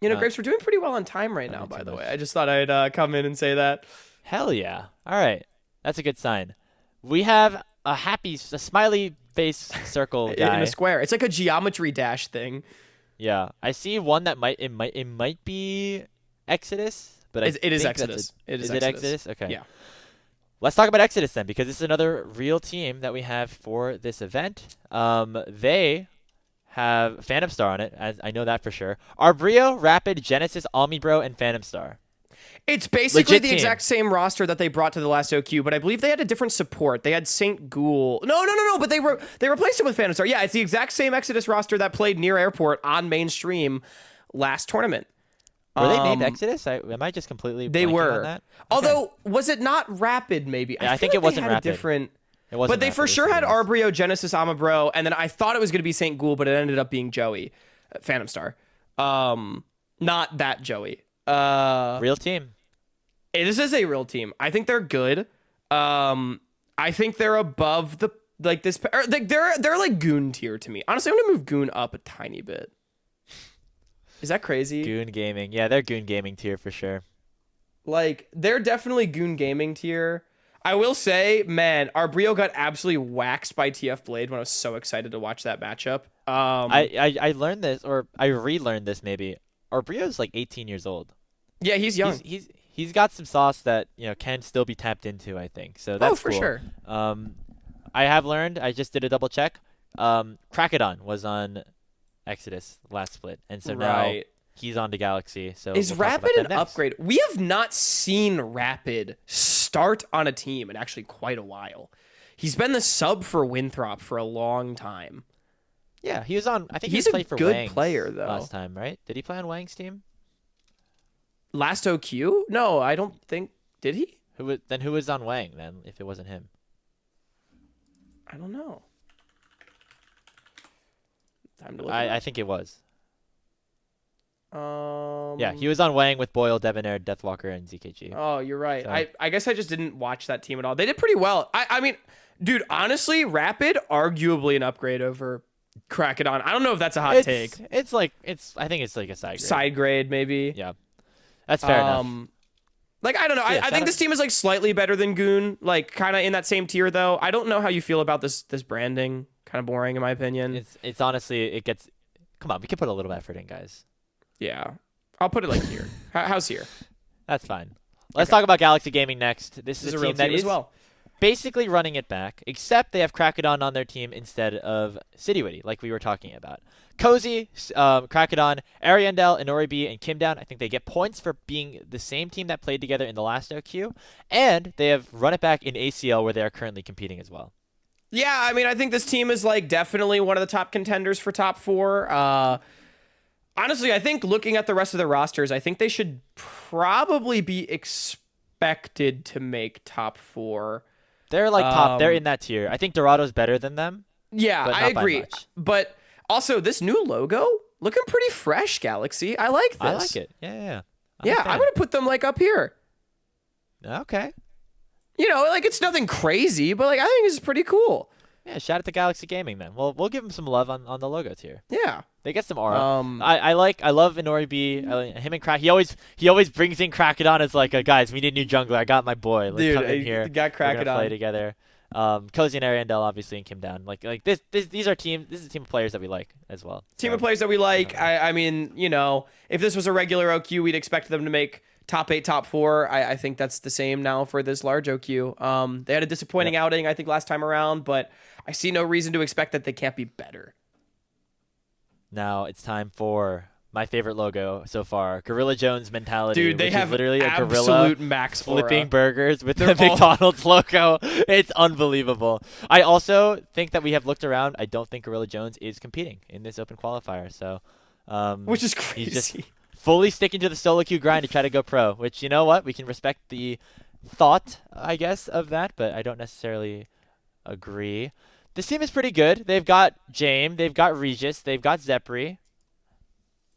Grapes, we're doing pretty well on time right now, by the way. I just thought I'd come in and say that. Hell yeah. All right. That's a good sign. We have a smiley face circle guy in a square. It's like a geometry dash thing. Yeah, I see one that might be Exodus, but it is Exodus. Is it Exodus? Okay. Yeah. Let's talk about Exodus then, because this is another real team that we have for this event. They have Phantom Star on it, as I know that for sure. Arbrio, Rapid, Genesis, Omnibro, and Phantom Star. It's basically the exact same roster that they brought to the last OQ, but I believe they had a different support. They had St. Ghoul. No, but they replaced it with Phantom Star. Yeah, it's the exact same Exodus roster that played near Airport on mainstream last tournament. Were they named Exodus? Am I just completely They were. on that? Although, was it not Rapid, maybe? Yeah, I think it wasn't Rapid. It wasn't, but they for sure had Arbrio, Genesis, Omnibro, and then I thought it was going to be St. Ghoul, but it ended up being Joey, Phantom Star. Not that Joey. Real team. This is a real team. I think they're good. I think they're above the like this. They're like Goon tier to me. Honestly, I'm gonna move Goon up a tiny bit. Is that crazy? Goon Gaming. Yeah, they're Goon Gaming tier for sure. Like they're definitely Goon Gaming tier. I will say, man, Arbrio got absolutely waxed by TF Blade when I was so excited to watch that matchup. I learned this, or I relearned this maybe. Arbrio's like 18 years old. Yeah, he's young. He's got some sauce that can still be tapped into, I think. So that's for cool. sure. I have learned. I just did a double check. Krackodon was on Exodus last split, and so now he's on to Galaxy. So is Rapid an upgrade? We have not seen Rapid start on a team in actually quite a while. He's been the sub for Winthrop for a long time. Yeah, he was on. I think he's he played for good Wang's player though. Last time, right? Did he play on Wang's team? Last OQ? No, I don't think. Did he? Who was on Wang then? If it wasn't him, I don't know. Time to look. I think it was. Yeah, he was on Wang with Boyle, Debonair, Deathwalker, and ZKG. Oh, you're right. So. I guess I just didn't watch that team at all. They did pretty well. I mean, dude, honestly, Rapid arguably an upgrade over Krackodon. I don't know if that's a hot take. I think it's like a side grade. Side grade, maybe. Yeah, that's fair enough. Like, I don't know. Yeah, I think this team is like slightly better than Goon, like kind of in that same tier though. I don't know how you feel about this branding. Kind of boring in my opinion. It's honestly, it gets. Come on, we can put a little effort in, guys. Yeah, I'll put it like here. How's here? That's fine. Let's talk about Galaxy Gaming next. This is a real team that as well. Basically running it back, except they have Krackodon on their team instead of Citywitty, like we were talking about. Cozy, Krackodon, Ariandel, Inoribi, and Kimdown, I think they get points for being the same team that played together in the last OQ, and they have run it back in ACL where they are currently competing as well. Yeah, I mean, I think this team is like definitely one of the top contenders for top 4. Honestly, I think looking at the rest of the rosters, I think they should probably be expected to make top 4. They're like top. They're in that tier. I think Dorado's better than them. Yeah, I agree. But also, this new logo looking pretty fresh, Galaxy. I like this. I like it. Yeah. I'm gonna put them like up here. Okay. You know, like it's nothing crazy, but like I think this is pretty cool. Yeah, shout out to Galaxy Gaming then. We'll give them some love on the logo tier. Yeah. They get some aura. I love Inoribi. Him and Crack. He always brings in Krackodon as like, guys, we need a new jungler. I got my boy. Like, dude, come in here. Got Krackodon. We're gonna play together. Cozy and Ariandel obviously and Kimdown. Like these are teams. This is a team of players that we like as well. Team of players that we like. I mean, you know, if this was a regular OQ, we'd expect them to make top 8, top 4. I think that's the same now for this large OQ. They had a disappointing outing, I think, last time around, but I see no reason to expect that they can't be better. Now it's time for my favorite logo so far, Gorilla Jones mentality. Dude, they have literally a absolute gorilla max flipping aura. burgers with the McDonald's logo. It's unbelievable. I also think that we have looked around. I don't think Gorilla Jones is competing in this open qualifier. So, which is crazy. He's just fully sticking to the solo queue grind to try to go pro. Which, you know what, we can respect the thought, I guess, of that, but I don't necessarily agree. This team is pretty good. They've got James, they've got Regis, they've got Zepri.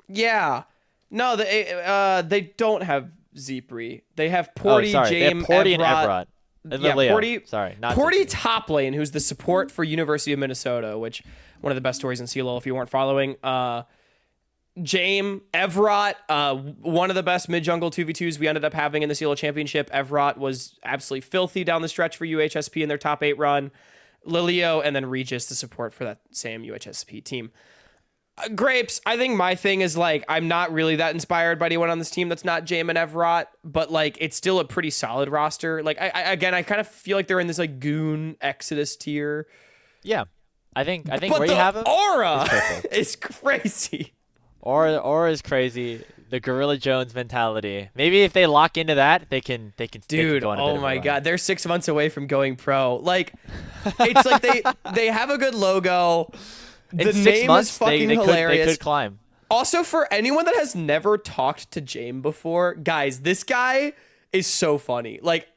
Yeah. No, they don't have Zepri. They have Porty, James, Porty and Evrot. Yeah, Porty. Sorry, not Porty Zepri. top lane, who's the support for University of Minnesota, which one of the best stories in CLO if you weren't following. James, Evrot, one of the best mid-jungle 2v2s we ended up having in the CLO Championship. Evrot was absolutely filthy down the stretch for UHSP in their top 8 run. Lilio, and then Regis, the support for that same UHSP team. Grapes, I think my thing is, like, I'm not really that inspired by anyone on this team that's not James and Evrot, but, like, it's still a pretty solid roster. Like, I kind of feel like they're in this, like, Goon Exodus tier. Yeah. I think but where you have them aura is crazy. Aura is crazy. The Gorilla Jones mentality. Maybe if they lock into that, they can. Dude, go on a oh bit my of a god, they're 6 months away from going pro. Like, it's like they have a good logo. The name is fucking hilarious. They could climb. Also, for anyone that has never talked to James before, guys, this guy is so funny. Like,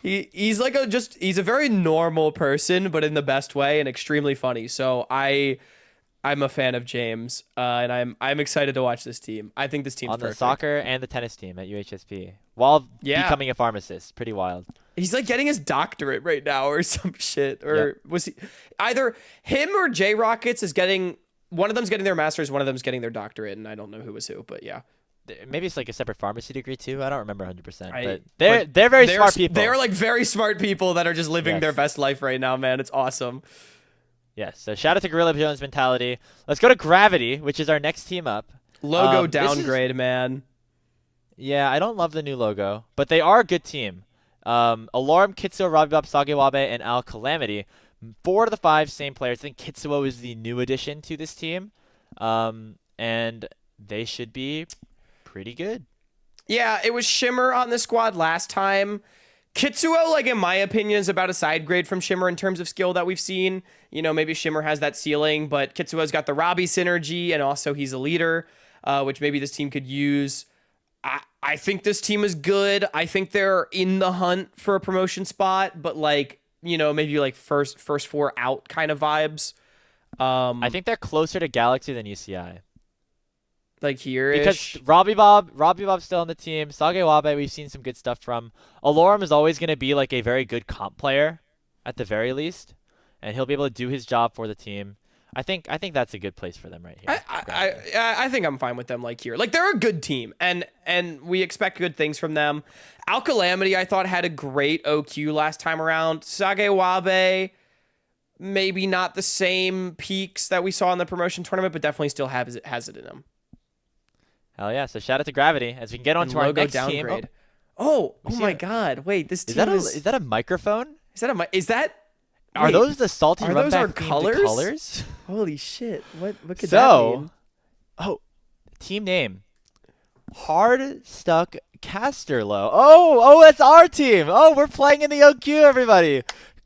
he's like he's a very normal person, but in the best way and extremely funny. So I'm a fan of James, and I'm excited to watch this team. I think this team's on the perfect. soccer and the tennis team at UHSP while becoming a pharmacist. Pretty wild. He's like getting his doctorate right now or some shit. Or was he either him or J Rockets is getting one of them's getting their master's, one of them's getting their doctorate, and I don't know who was who, but yeah. Maybe it's like a separate pharmacy degree too. I don't remember 100%. But they're very smart people. They're like very smart people that are just living their best life right now, man. It's awesome. Yes, so shout out to Gorilla Jones mentality. Let's go to Gravity, which is our next team up. Logo downgrade, man. Yeah, I don't love the new logo, but they are a good team. Alorum, Kitsuo, Robbie Sagewabe, and Al Calamity. 4 of the 5 same players. I think Kitsuo is the new addition to this team. And they should be pretty good. Yeah, it was Shimmer on the squad last time. Kitsuo, like, in my opinion, is about a side grade from Shimmer in terms of skill that we've seen. You know, maybe Shimmer has that ceiling, but Kitsuo's got the Robbie synergy, and also he's a leader, which maybe this team could use. I think this team is good. I think they're in the hunt for a promotion spot, but, like, you know, maybe, like, first 4 out kind of vibes. I think they're closer to Galaxy than UCI. Like here, because Robbie Bob's still on the team. Sagewabe, we've seen some good stuff from. Alorum is always going to be like a very good comp player, at the very least, and he'll be able to do his job for the team. I think that's a good place for them right here. I think I'm fine with them like here. Like they're a good team, and we expect good things from them. Al Calamity, I thought, had a great OQ last time around. Sagewabe, maybe not the same peaks that we saw in the promotion tournament, but definitely still has it in him. Hell yeah! So shout out to Gravity as we get on to our next downgrade. team. Oh my God! Wait, this team is that a microphone? Are those the Salty Runback those our colors? Holy shit! What could that mean? Oh, team name: Hardstuck Casterlow. Oh, that's our team. Oh, we're playing in the OQ, everybody.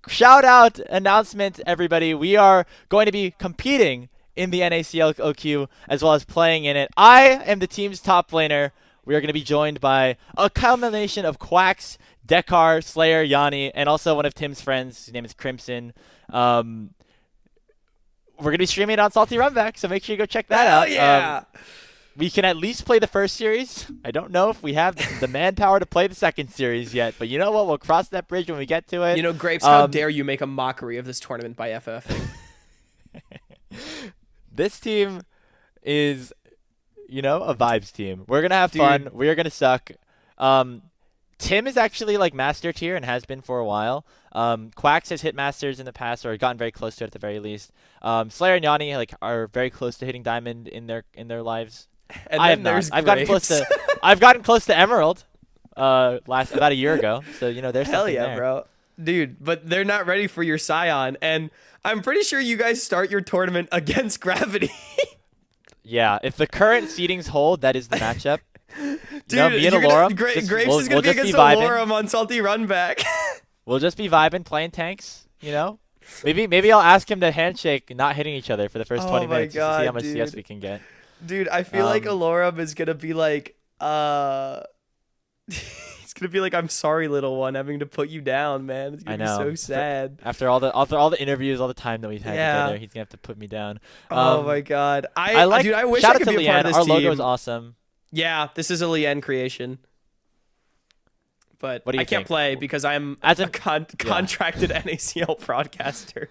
Shout out announcement, everybody. We are going to be competing in the NACL OQ, as well as playing in it. I am the team's top laner. We are going to be joined by a combination of Quacks, Dekar, Slayer, Yanni, and also one of Tim's friends. His name is Crimson. We're going to be streaming it on Salty Runback, so make sure you go check that out. Yeah. We can at least play the first series. I don't know if we have the manpower to play the second series yet, but you know what? We'll cross that bridge when we get to it. You know, Grapes, how dare you make a mockery of this tournament by FFing? This team is, you know, a vibes team. We're going to have fun. We are going to suck. Tim is actually like master tier and has been for a while. Quacks has hit masters in the past or gotten very close to it at the very least. Slayer and Yanni like are very close to hitting diamond in their lives. And I have not. I've gotten close to Emerald about a year ago. So, you know, there's something there. Bro. Dude, but they're not ready for your Scion, and I'm pretty sure you guys start your tournament against Gravity. Yeah, if the current seedings hold, that is the matchup. Dude, me and Alorum, Grapes is going to be against Alorum on Salty Runback. We'll just be vibing, playing tanks, you know? Maybe I'll ask him to handshake, not hitting each other for the first 20 minutes just to see how much CS we can get. Dude, I feel like Alorum is going to be like, it's going to be like, I'm sorry, little one, having to put you down, man. It's going to be so sad. After all the interviews, all the time that we've had together, he's going to have to put me down. Oh my God. I wish I could be a part of this team. Our logo is awesome. Yeah, this is a Leanne creation. But I can't play because I'm a contracted NACL broadcaster.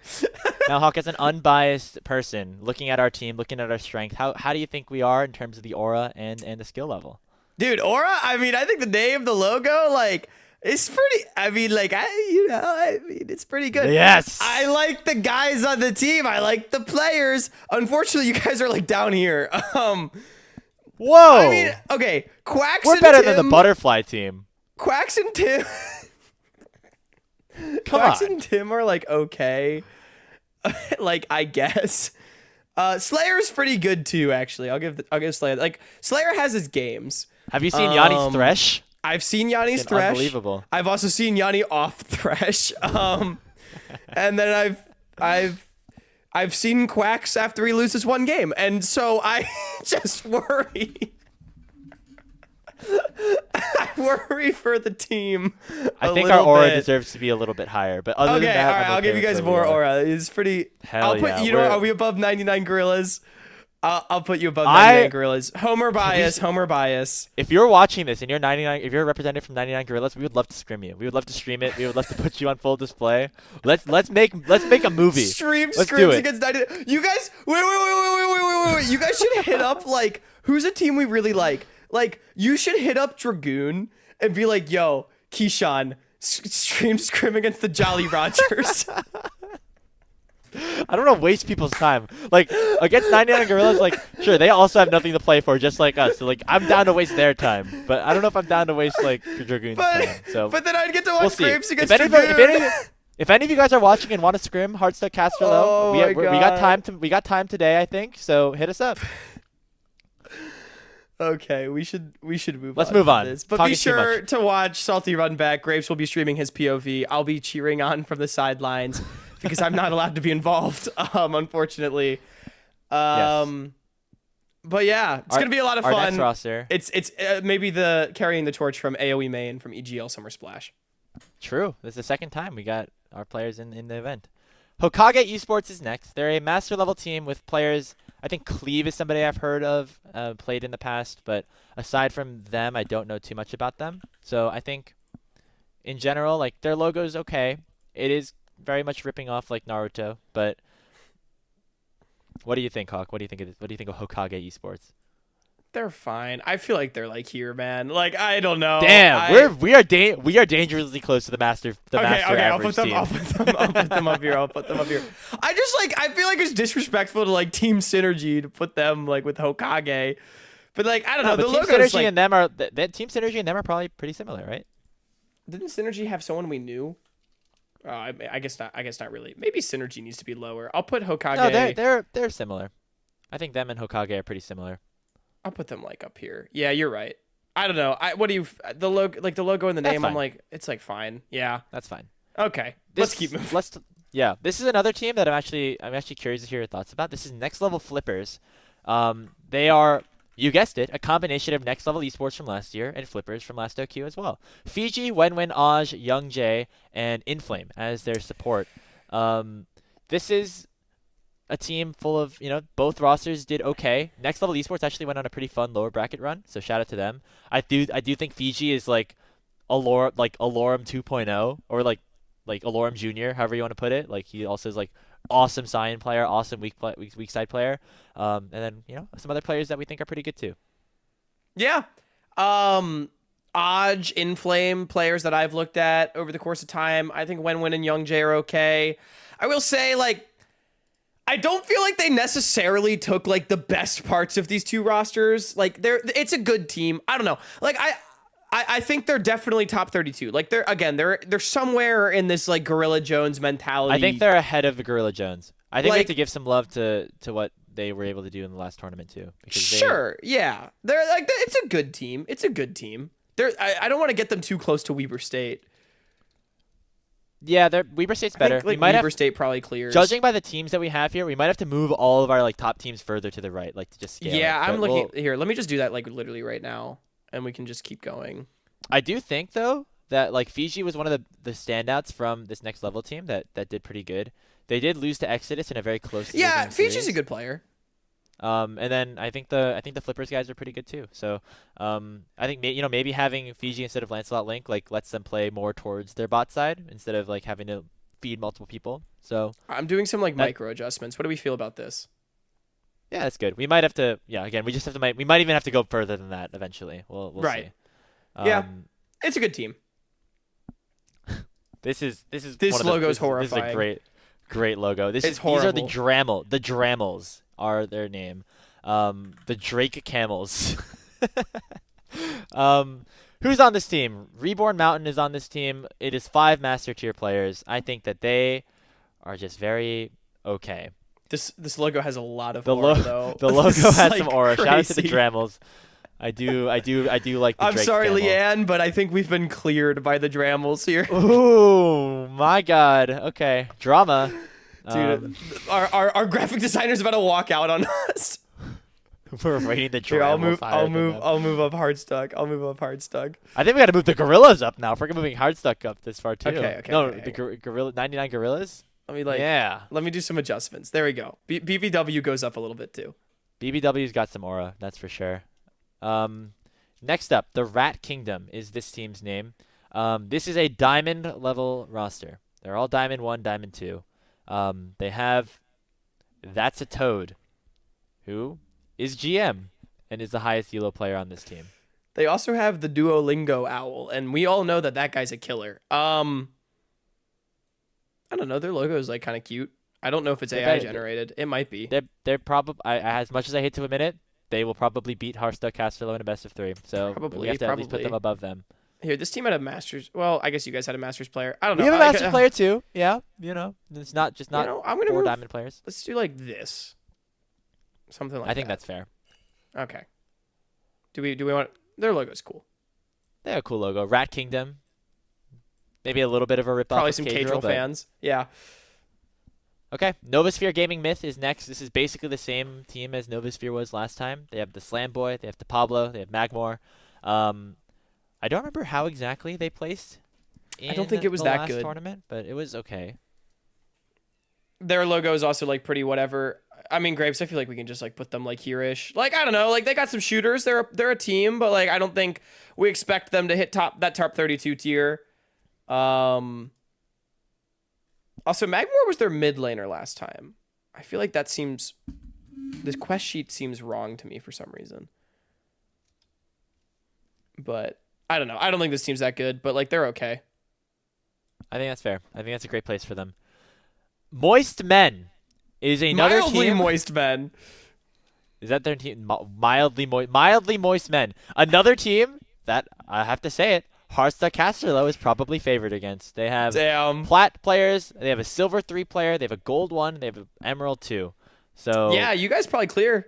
Now, Hawk, as an unbiased person, looking at our team, looking at our strength, how do you think we are in terms of the aura and the skill level? Dude, aura, I mean, I think the name, the logo, like, it's pretty, I mean, like, it's pretty good. Yes. I like the guys on the team. I like the players. Unfortunately, you guys are, like, down here. Whoa. I mean, okay, Quacks We're better than the butterfly team. Quacks and Tim. Quacks and Tim are, like, okay. Like, I guess. Slayer's pretty good, too, actually. I'll give Slayer, like, Slayer has his games. Have you seen Yanni's Thresh? I've seen Yanni's Thresh. Unbelievable. I've also seen Yanni off Thresh. And then I've seen Quacks after he loses one game, and so I just worry. I worry for the team. I think our aura deserves to be a little bit higher, but other than that, all right, I'll give you guys more aura. It's pretty. You know, are we above 99 gorillas? I'll put you above 99 gorillas. Homer bias. If you're watching this and you're 99, if you're a representative from 99 gorillas, we would love to scrim you. We would love to stream it. We would love to put you on full display. Let's make a movie. Stream scrims against 99. You guys, wait. You guys should hit up like who's a team we really like. Like you should hit up Dragoon and be like, yo, Keyshawn, stream scrim against the Jolly Rogers. I don't want to waste people's time. Like, against 99 Gorillas, like, sure, they also have nothing to play for, just like us. So, like, I'm down to waste their time. But I don't know if I'm down to waste, like, Dragoon's time. So, but then I'd get to watch Grapes against if any of you guys are watching and want to scrim Hardstuck Casterlow, we got time today, I think. So hit us up. Okay, we should move on. Let's move on. This. But be sure to watch Salty Runback. Grapes will be streaming his POV. I'll be cheering on from the sidelines because I'm not allowed to be involved, unfortunately. Yes. But yeah, it's gonna be a lot of fun. Our next roster. It's maybe the carrying the torch from AOE main from EGL Summer Splash. True. This is the second time we got our players in the event. Hokage Esports is next. They're a master level team with players. I think Cleve is somebody I've heard of, played in the past, but aside from them, I don't know too much about them. So I think, in general, like their logo is okay. It is very much ripping off like Naruto, but what do you think, Hawk? What do you think of this? What do you think of Hokage Esports? They're fine. I feel like they're like here, man. Like I don't know. Damn, we are dangerously close to the master. Okay, I'll put them up here. I feel like it's disrespectful to like Team Synergy to put them like with Hokage, but like I don't know. The Team logos Synergy and them are Team Synergy and them are probably pretty similar, right? Didn't Synergy have someone we knew? I guess not. I guess not really. Maybe Synergy needs to be lower. I'll put Hokage. No, they're similar. I think them and Hokage are pretty similar. I'll put them like up here. Yeah, you're right. I don't know. The logo and the name? Fine. I'm like, it's like fine. Yeah, that's fine. Okay, let's keep moving. Yeah, this is another team that I'm actually curious to hear your thoughts about. This is Next Level Flippers. They are, you guessed it, a combination of Next Level Esports from last year and Flippers from last OQ as well. Fiji, Wenwen, Aj, Young Jae, and Inflame as their support. This is a team full of, both rosters did okay. Next Level Esports actually went on a pretty fun lower bracket run, so shout out to them. I do think Fiji is like Alorum 2.0 or like Alorum Junior, however you want to put it. Like he also is like awesome Cyan player, awesome weak side player, and then some other players that we think are pretty good too. Yeah, Aj, Inflame players that I've looked at over the course of time. I think Wenwen and Young Jae are okay. I will say I don't feel like they necessarily took like the best parts of these two rosters. Like it's a good team. I don't know. Like I think they're definitely top 32. Like they're somewhere in this like Gorilla Jones mentality. I think they're ahead of the Gorilla Jones. I think we have to give some love to what they were able to do in the last tournament too. Yeah. They're like it's a good team. It's a good team. I don't want to get them too close to Weber State. Yeah, Weber State's better. I think, Weber State probably clears. Judging by the teams that we have here, we might have to move all of our like top teams further to the right, like to just scale. Yeah, I'm looking here. Let me just do that like literally right now, and we can just keep going. I do think though that like Fiji was one of the standouts from this Next Level team that did pretty good. They did lose to Exodus in a very close. Yeah, Fiji's a good player. And then I think the Flippers guys are pretty good too. So I think maybe having Fiji instead of Lancelot Link like lets them play more towards their bot side instead of like having to feed multiple people. So I'm doing some like micro adjustments. What do we feel about this? Yeah, that's good. We might have to. Yeah, again, we just have to. We might even have to go further than that eventually. We'll see. Yeah, it's a good team. This logo is horrifying. This is a great logo. These are the Dramels are their name. The Drake Camels. Who's on this team? Reborn Mountain is on this team. It is 5 Master Tier players. I think that they are just very okay. This logo has a lot of aura, though. The logo has some aura. Crazy. Shout out to the Dramels. I do like the I'm Drake sorry, Camel. Leanne, but I think we've been cleared by the Dramels here. Ooh, my God. Okay, drama. Dude, our graphic designer's about to walk out on us. We're rating the Dramels. Here, I'll move up Hardstuck. I think we got to move the Gorillas up now. If we're moving Hardstuck up this far too. Okay. The Gorilla 99 Gorillas. Let me do some adjustments. There we go. BBW goes up a little bit too. BBW's got some aura, that's for sure. Next up, the Rat Kingdom is this team's name. This is a diamond level roster. They're all diamond 1, diamond 2. They have That's a Toad, who is GM and is the highest Elo player on this team. They also have the Duolingo Owl, and we all know that guy's a killer. I don't know. Their logo is like kind of cute. I don't know if it's AI generated. It might be. They're probably, as much as I hate to admit it, they will probably beat Hardstuck Casterlow in a best of 3. So we have to at least put them above them. Here, this team had a Masters. Well, I guess you guys had a Masters player. I don't know. We have a Masters player too. Yeah, it's not just not I'm gonna 4 diamond players. Let's do like this. Something like that. I think that's fair. Okay. Do we want their logo's cool. They have a cool logo. Rat Kingdom. Maybe a little bit of a rip-off. Probably some Cadrill fans. Yeah. Okay. Novasphere Gaming Myth is next. This is basically the same team as Novasphere was last time. They have the Slam Boy, they have the Pablo, they have Magmore. I don't remember how exactly they placed in I don't think it was the that last good tournament, but it was okay. Their logo is also like pretty whatever. I mean, Grapes, I feel like we can just like put them like here-ish. Like, I don't know, like they got some shooters. They're a team, but like I don't think we expect them to hit top 32 tier. Also, Magmore was their mid laner last time. I feel like that seems... This quest sheet seems wrong to me for some reason. But I don't know. I don't think this team's that good, but like they're okay. I think that's fair. I think that's a great place for them. Moist Men is another Mildly team. Moist Men. Is that their team? Mildly Moist Men. Another team that, I have to say it, Hardstuck Casterlow is probably favored against. They have plat players, they have a silver 3 player, they have a gold 1, they have an emerald 2. So yeah, you guys probably clear.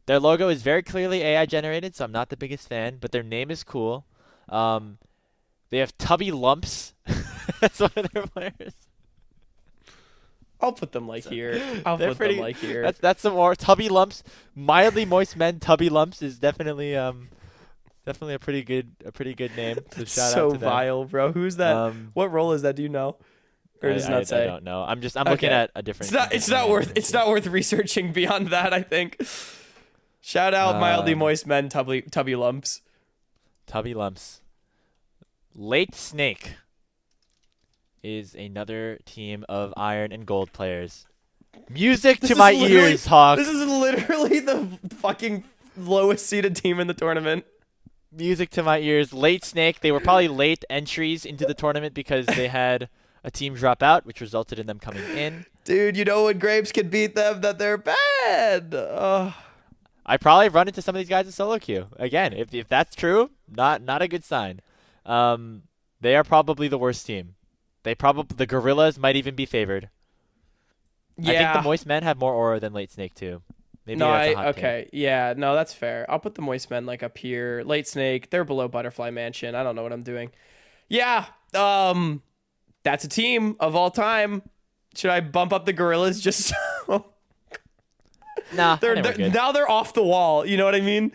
Their logo is very clearly AI generated, so I'm not the biggest fan, but their name is cool. They have Tubby Lumps. That's one of their players. I'll put them like here. Them like here. That's some more Tubby Lumps. Mildly Moist Men. Tubby Lumps is definitely a pretty good name. So shout out to them. Vile, bro. Who's that? What role is that? Do you know? Or does it not say? I don't know. I'm looking at a different. It's not worth researching beyond that, I think. Shout out Mildly Moist Men. Tubby Lumps. Tubby Lumps. Late Snake is another team of iron and gold players. Music to my ears, Hawk. This is literally the fucking lowest seeded team in the tournament. Music to my ears. Late Snake. They were probably late entries into the tournament because they had a team drop out, which resulted in them coming in. Dude, you know when Grapes can beat them, that they're bad. I probably run into some of these guys in solo queue. Again, if that's true, not a good sign. They are probably the worst team. The Gorillas might even be favored. Yeah. I think the Moist Men have more aura than Late Snake too. Maybe that's a hot take. Yeah, no, that's fair. I'll put the Moist Men like up here. Late Snake, they're below Butterfly Mansion. I don't know what I'm doing. Yeah, that's a team of all time. Should I bump up the Gorillas just so? Nah, now they're off the wall. You know what I mean?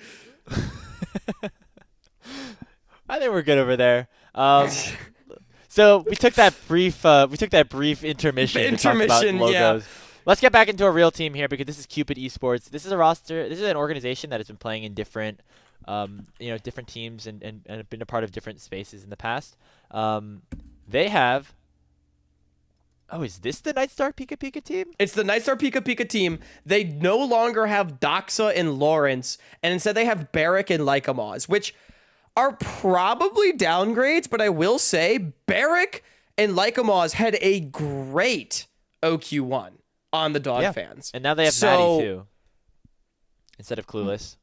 I think we're good over there. So we took that brief intermission to talk about logos. Yeah. Let's get back into a real team here because this is Cupid Esports. This is a roster. This is an organization that has been playing in different, different teams and have been a part of different spaces in the past. They have. Oh, is this the Nightstar Pika Pika team? It's the Nightstar Pika Pika team. They no longer have Doxa and Lawrence, and instead they have Barrick and Lycamaz, which are probably downgrades, but I will say Barrick and Lycamaz had a great OQ1 on the Dog fans. And now they have Maddie too, instead of Clueless.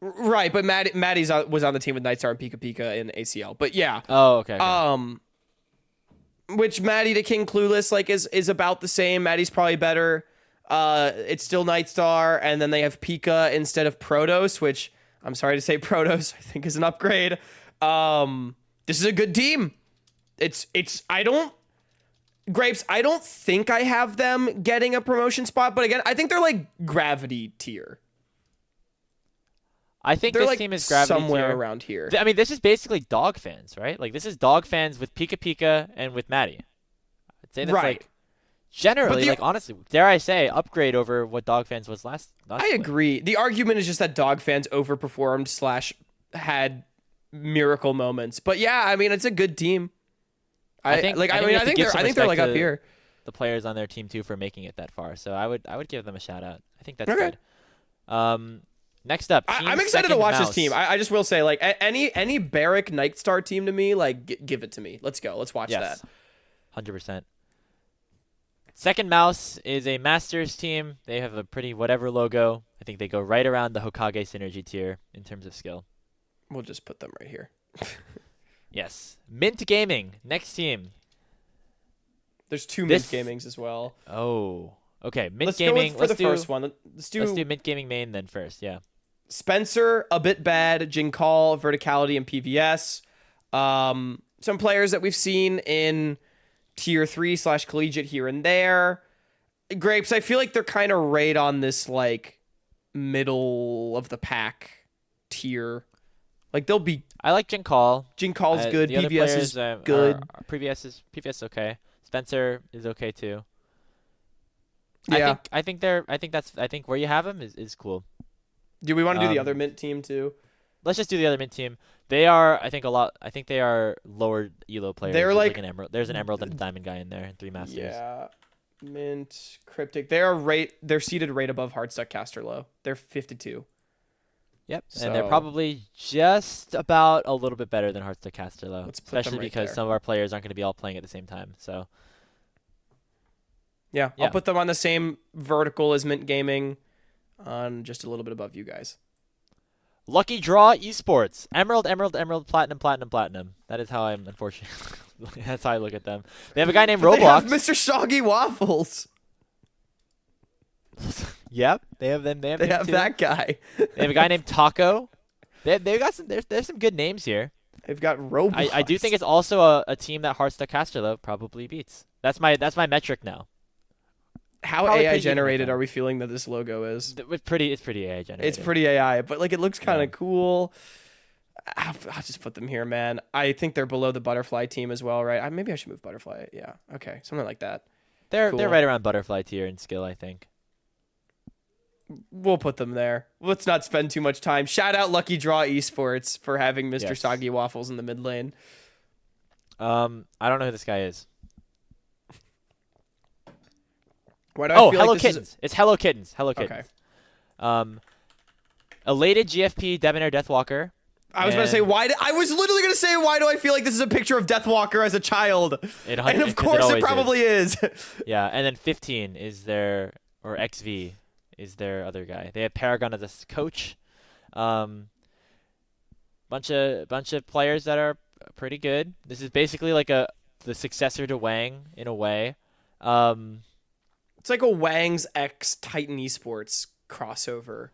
Right, but Maddie's was on the team with Nightstar and Pika Pika in ACL. But yeah. Oh, okay. Which Maddie to King Clueless like is about the same. Maddie's probably better. It's still Nightstar, and then they have Pika instead of Protoss, which I'm sorry to say Protoss I think is an upgrade. This is a good team. Grapes, I don't think I have them getting a promotion spot, but again, I think they're like gravity tier. I think they're this like team is gravity somewhere tier. Around here. I mean, this is basically dog fans, right? Like, this is dog fans with Pika Pika and with Maddie. I'd say that's like, generally, like, honestly, dare I say, upgrade over what dog fans was last I agree. The argument is just that dog fans overperformed / had miracle moments. But yeah, I mean, it's a good team. I think they're like up here. The players on their team too for making it that far. So I would give them a shout out. I think that's good. Next up, I'm excited to watch this team. I just will say, like, any Barrick Nightstar team to me, like, give it to me. Let's go. Let's watch that. 100%. Second mouse is a Masters team. They have a pretty whatever logo. I think they go right around the Hokage synergy tier in terms of skill. We'll just put them right here. Yes. Mint Gaming, next team. There's two Mint Gamings as well. Oh, okay. Mint Let's Gaming. Let's do the first one. Let's do Mint Gaming main then first. Yeah. Spencer, a bit bad. Jinkal, Verticality, and PVS. Some players that we've seen in tier 3/collegiate here and there. Grapes, I feel like they're kind of right on this like middle of the pack tier. Like they'll be. I like Jinkal. Jinkal's good. PVS is good. PVS is okay. Spencer is okay too. Yeah. I think where you have him is cool. Do we want to do the other Mint team too? Let's just do the other Mint team. They are, I think they are lower elo players. They're like an emerald. There's an emerald and a diamond guy in there, and 3 masters. Yeah. Mint, Cryptic. They're seated right above Hardstuck Casterlow. They're 52. Yep. So, and they're probably just about a little bit better than Hardstuck Casterlow. Especially because some of our players aren't going to be all playing at the same time. So yeah, I'll put them on the same vertical as Mint Gaming, on just a little bit above you guys. Lucky Draw Esports. Emerald, Platinum. That is how I'm, unfortunately. That's how I look at them. They have a guy named Roblox. They have Mr. Soggy Waffles. Yep, they have them. They have that guy. They have a guy named Taco. They've got some. There's some good names here. They've got Roblox. I do think it's also a team that Hardstuck Casterlow probably beats. That's my metric now. How probably AI generated are we feeling that this logo is? It's pretty AI generated. It's pretty AI, but like it looks kind of cool. I'll just put them here, man. I think they're below the Butterfly team as well, right? Maybe I should move Butterfly. Yeah, okay, something like that. They're right around Butterfly tier in skill, I think. We'll put them there. Let's not spend too much time. Shout out Lucky Draw Esports for having Mr. Soggy Waffles in the mid lane. I don't know who this guy is. Hello Kittens. It's Hello Kittens. Hello Kittens. Okay. Elated GFP Debonair Deathwalker. I was about to say I was literally going to say why do I feel like this is a picture of Deathwalker as a child? And of course it probably is. Yeah, and then 15 is their XV is their other guy. They have Paragon as a coach. Bunch of players that are pretty good. This is basically like the successor to Wang in a way. It's like a Wang's X Titan Esports crossover.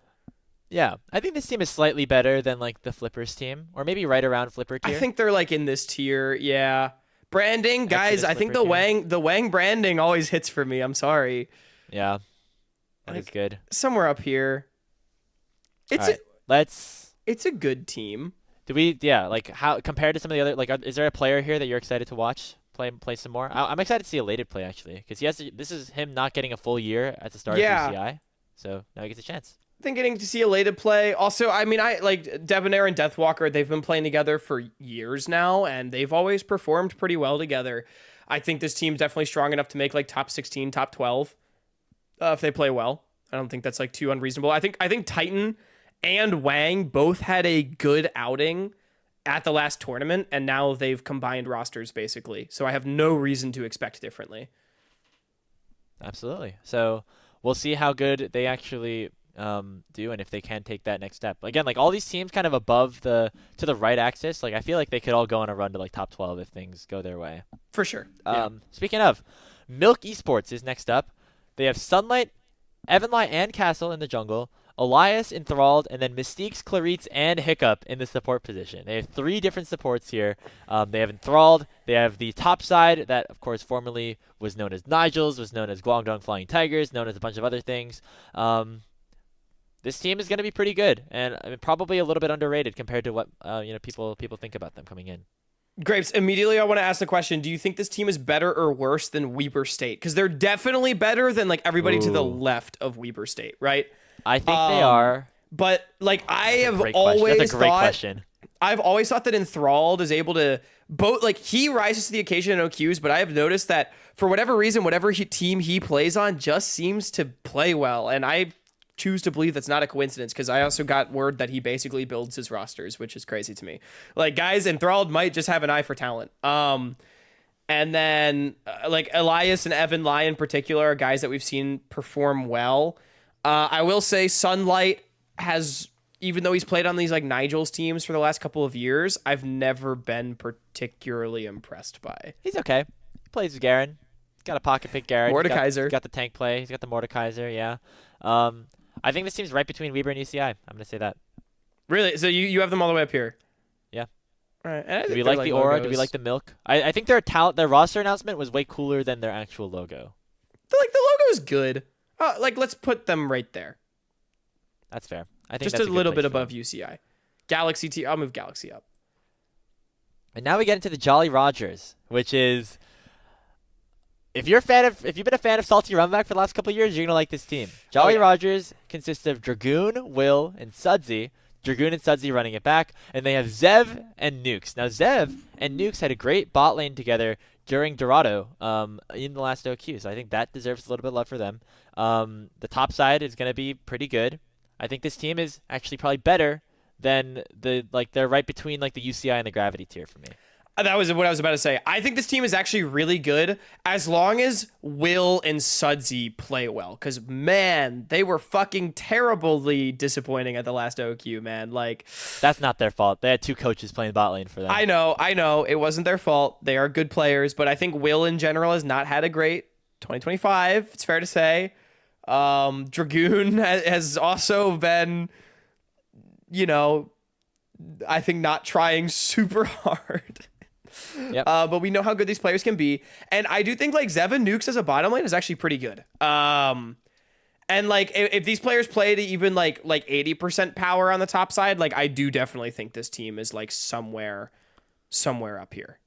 Yeah, I think this team is slightly better than like the Flippers team, or maybe right around Flipper tier. I think they're like in this tier. Yeah, branding, guys. I think the Wang branding always hits for me. I'm sorry. Yeah, that is good. Somewhere up here. It's a good team. How compared to some of the other is there a player here that you're excited to watch play some more? I'm excited to see Elated play actually because this is him not getting a full year at the start of UCI, so now he gets a chance. I think getting to see Elated play. Also, I mean, I like Debonair and Deathwalker. They've been playing together for years now, and they've always performed pretty well together. I think this team's definitely strong enough to make like top 16, top 12 if they play well. I don't think that's like too unreasonable. I think Titan and Wang both had a good outing at the last tournament, and now they've combined rosters basically. So I have no reason to expect differently. Absolutely. So we'll see how good they actually do and if they can take that next step. Again, like all these teams kind of above to the right axis, like I feel like they could all go on a run to like top 12 if things go their way. For sure. Speaking of, Milk Esports is next up. They have Sunlight, Evanlight, and Castle in the jungle, Elias, Enthralled, and then Mystiques, Clarice, and Hiccup in the support position. They have 3 different supports here. They have Enthralled. They have the top side that, of course, formerly was known as Nigel's, was known as Guangdong Flying Tigers, known as a bunch of other things. This team is going to be pretty good, and I mean, probably a little bit underrated compared to what people think about them coming in. Grapes, immediately I want to ask the question, do you think this team is better or worse than Weber State? Because they're definitely better than like everybody to the left of Weber State, right? I think they are. But like That's a great question. I've always thought that Enthralled is able to both, like he rises to the occasion in OQs, but I have noticed that for whatever reason, whatever team he plays on just seems to play well. And I choose to believe that's not a coincidence because I also got word that he basically builds his rosters, which is crazy to me. Like guys, Enthralled might just have an eye for talent. And then like Elias and Evan Lai in particular are guys that we've seen perform well. I will say Sunlight has, even though he's played on these like Nigel's teams for the last couple of years, I've never been particularly impressed by. He's okay. He plays with Garen. He's got a pocket pick Garen. Mordekaiser. He's got the tank play. He's got the Mordekaiser, yeah. I think this team's right between Weber and UCI. I'm going to say that. Really? So you have them all the way up here? Yeah. All right. Do we like the aura? logos. Do we like the milk? I think their roster announcement was way cooler than their actual logo. Like the logo is good. Like let's put them right there. That's fair. I think Just that's a little bit place for above UCI. Galaxy T. I'll move Galaxy up. And now we get into the Jolly Rogers, which is if you've been a fan of Salty Runback for the last couple of years, you're gonna like this team. Jolly Rogers consists of Dragoon, Will, and Sudsy. Dragoon and Sudsy running it back, and they have Zev and Nukes. Now Zev and Nukes had a great bot lane together during Dorado in the last OQ, so I think that deserves a little bit of love for them. The top side is going to be pretty good. I think this team is actually probably better than they're right between like the UCI and the Gravity tier for me. That was what I was about to say. I think this team is actually really good as long as Will and Sudsy play well. Because, man, they were fucking terribly disappointing at the last OQ, man. Like, that's not their fault. They had two coaches playing bot lane for them. I know. It wasn't their fault. They are good players. But I think Will, in general, has not had a great 2025. It's fair to say. Dragoon has also been, I think not trying super hard. Yep. But we know how good these players can be. And I do think like Zev and Nukes as a bottom lane is actually pretty good. And like if these players play to even like 80% power on the top side, like I do definitely think this team is like somewhere up here.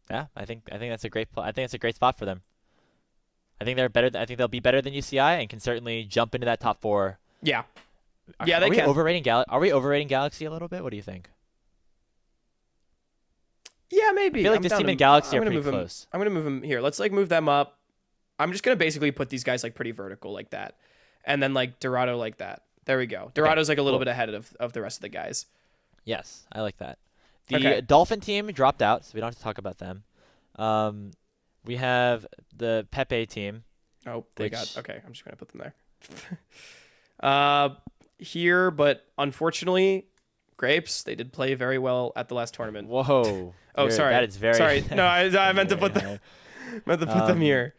Yeah, I think that's a great I think it's a great spot for them. I think they're better. I think they'll be better than UCI and can certainly jump into that top 4. Yeah. They can. Are we overrating Galaxy a little bit? What do you think? Yeah, maybe. I feel like this team and Galaxy are pretty close. I'm going to move them here. Let's like move them up. I'm just going to basically put these guys like pretty vertical like that. And then like Dorado like that. There we go. Dorado's like a little bit ahead of the rest of the guys. Yes, I like that. The Dolphin team dropped out, so we don't have to talk about them. We have the Pepe team. Oh, okay. I'm just going to put them there. Here, but unfortunately, Grapes, they did play very well at the last tournament. Whoa. Sorry. That is very... Sorry. No, I meant to put them here.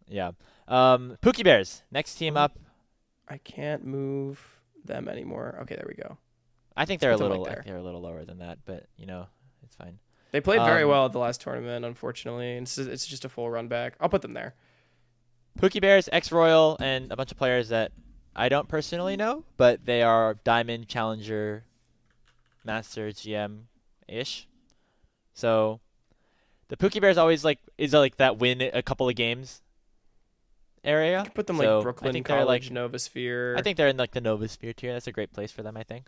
Yeah. Pookie Bears, next team up. I can't move them anymore. Okay, there we go. I think they're a little lower than that, but it's fine. They played very well at the last tournament, unfortunately. And it's just a full run back. I'll put them there. Pookie Bears, ex-Royal, and a bunch of players that I don't personally know, but they are Diamond, Challenger, Master, GM-ish. So the Pookie Bears always is that win a couple of games area. You can put them so like Brooklyn College, Novasphere. I think they're in like the Novasphere tier. That's a great place for them, I think.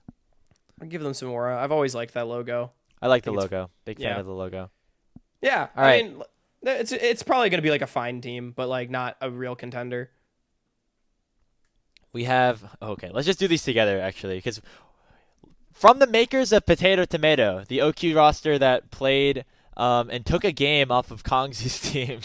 I'll give them some more. I've always liked that logo. I like the logo. Big fan of the logo. Yeah. All right. I mean, it's probably going to be like a fine team, but like not a real contender. We have... Okay, let's just do these together, actually, because from the makers of Potato Tomato, the OQ roster that played and took a game off of Kongzi's team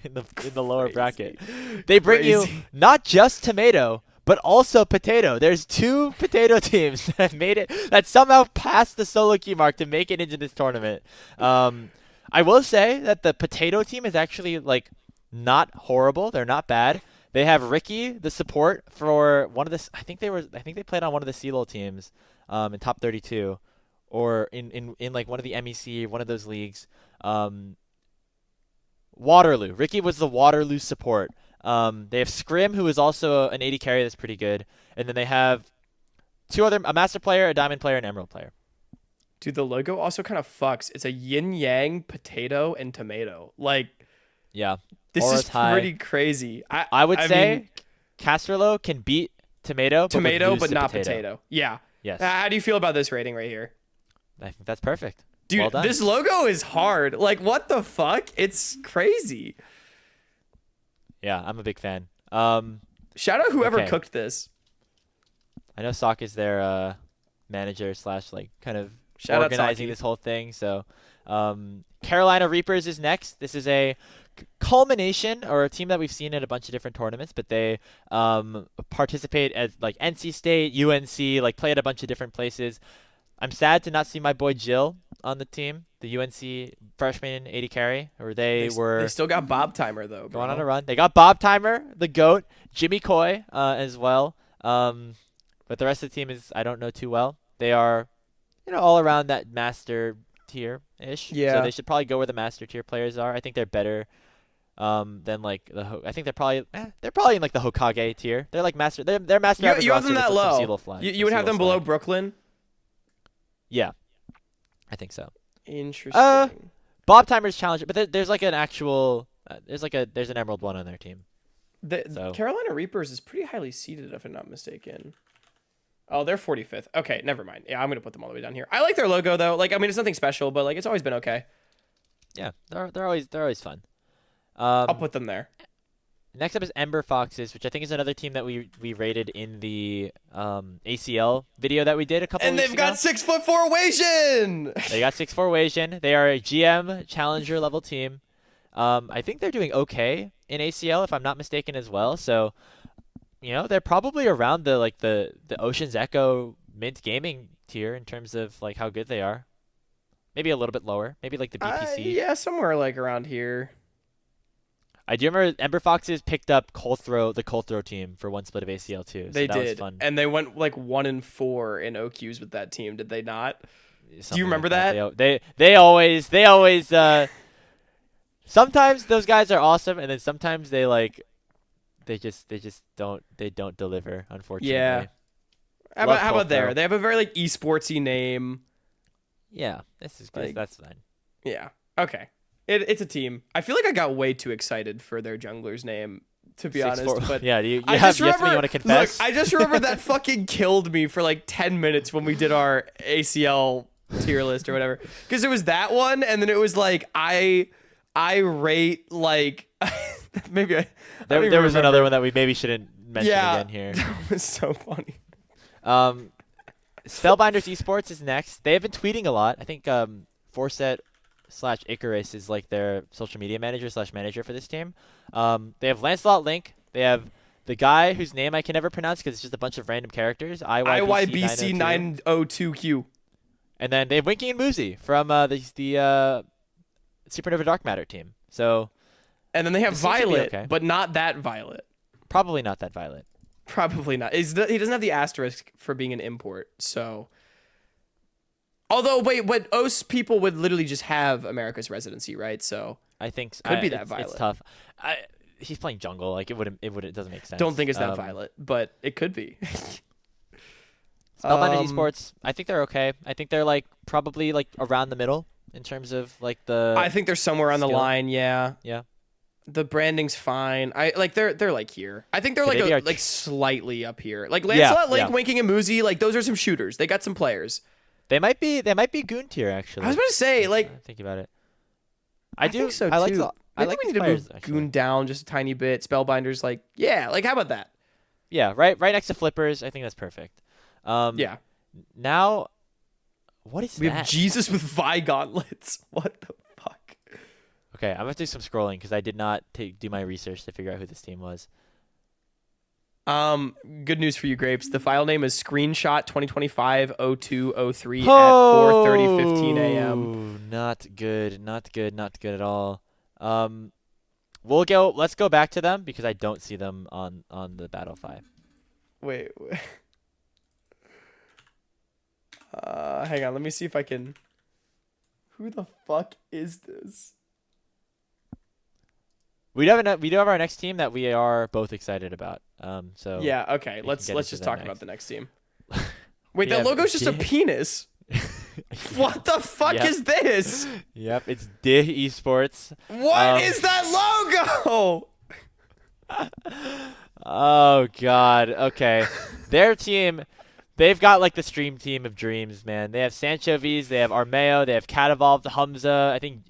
in the lower bracket, they bring you not just Tomato, but also Potato. There's 2 Potato teams that made it, that somehow passed the solo queue mark to make it into this tournament. I will say that the Potato team is actually like not horrible. They're not bad. They have Ricky, the support for one of the. I think they played on one of the CLO teams, in top 32, or in like one of the MEC, one of those leagues. Waterloo. Ricky was the Waterloo support. They have Scrim, who is also an 80 carry that's pretty good, and then they have 2 other: a Master player, a Diamond player, and an Emerald player. Dude, the logo also kind of fucks. It's a yin yang potato and tomato. Like, yeah. This is pretty crazy. I would say Casterlow can beat Tomato, but not potato. Yeah. Yes. How do you feel about this rating right here? I think that's perfect. Dude, well done. This logo is hard. Like, what the fuck? It's crazy. Yeah, I'm a big fan. Shout out whoever cooked this. I know Sock is their manager / like kind of organizing this whole thing. So Carolina Reapers is next. This is a culmination or a team that we've seen in a bunch of different tournaments, but they participate as like NC State, UNC, like play at a bunch of different places. I'm sad to not see my boy Jill on the team, the UNC freshman 80 carry, or they still got Bob Timer though, bro. Going on a run. They got Bob Timer, the GOAT, Jimmy Coy as well. But the rest of the team is I don't know too well. They are, all around that master tier-ish. Yeah. So they should probably go where the master tier players are. I think they're better than like I think they're probably in like the Hokage tier. They're like master. They're master. You have them that low. You would have them below Brooklyn. Yeah, I think so. Interesting. Bob Timer's challenger, but there's like an actual there's an Emerald one on their team. The Carolina Reapers is pretty highly seeded, if I'm not mistaken. Oh, they're 45th. Okay, never mind. Yeah, I'm gonna put them all the way down here. I like their logo though. Like, I mean, it's nothing special, but like, it's always been okay. Yeah, they're always fun. I'll put them there. Next up is Ember Foxes, which I think is another team that we rated in the ACL video that we did a couple weeks ago. And they've got 6'4" Wasian! They got 6'4" Wasian. They are a GM challenger level team. I think they're doing okay in ACL, if I'm not mistaken, as well. So, they're probably around the Ocean's Echo Mint Gaming tier in terms of like how good they are. Maybe a little bit lower. Maybe like the BPC. Yeah, somewhere like around here. I do remember Ember Foxes picked up the Cold Throw team for one split of ACL too. So they that did, was fun. And they went like 1-4 in OQs with that team. Did they not? Something do you remember like that? They always. Sometimes those guys are awesome, and then sometimes they just don't deliver. Unfortunately. Yeah. How about there? They have a very like esportsy name. Yeah, this is good. Like, that's fine. Yeah. Okay. It's a team. I feel like I got way too excited for their jungler's name, to be honest. But yeah, you have something you want to confess? Look, I just remember that fucking killed me for like 10 minutes when we did our ACL tier list or whatever. Because it was that one, and then it was like I rate like maybe there was another one that we maybe shouldn't mention again here. That was so funny. Spellbinders Esports is next. They have been tweeting a lot. I think Forset/Icarus is like their social media manager/manager for this team. They have Lancelot Link. They have the guy whose name I can never pronounce because it's just a bunch of random characters. IYBC902Q. And then they have Winky and Moozy from the Supernova Dark Matter team. So. And then they have Violet, but not that Violet. Probably not that Violet. Probably not. He doesn't have the asterisk for being an import, so. Although, wait, what OS people would literally just have America's residency, right? So I think could be that Violet. It's tough. He's playing jungle. Like it doesn't make sense. Don't think it's that Violet, but it could be. Spellbinders Esports. I think they're okay. I think they're like probably like around the middle in terms of like the. I think they're somewhere on the line. Yeah. Yeah. The branding's fine. They're like here. I think they're like slightly up here. Like Lancelot, Link, Winking, and Moozy. Like those are some shooters. They got some players. They might be Goon tier actually. I was about to say like. Think about it. I think so too. I think we need to move Goon down just a tiny bit. Spellbinders, like like how about that? Yeah, right next to Flippers. I think that's perfect. Yeah. Now, what is that? We have Jesus with Vi gauntlets. What the fuck? Okay, I'm gonna do some scrolling because I did not do my research to figure out who this team was. Good news for you, Grapes. The file name is screenshot 2025-0203 at 4:30:15 a.m. Not good at all. Let's go back to them because I don't see them on the Battle 5. Wait. Hang on, let me see if I can. Who the fuck is this? We do have our next team that we are both excited about. So yeah, okay. Let's just talk about the next team. Wait, that logo's just a penis. What the fuck is this? Yep, it's Dih Esports. What is that logo? Oh god. Okay. Their team, they've got like the stream team of dreams, man. They have Sanchovies, they have Armeo, they have Cat Evolved, Humza, I think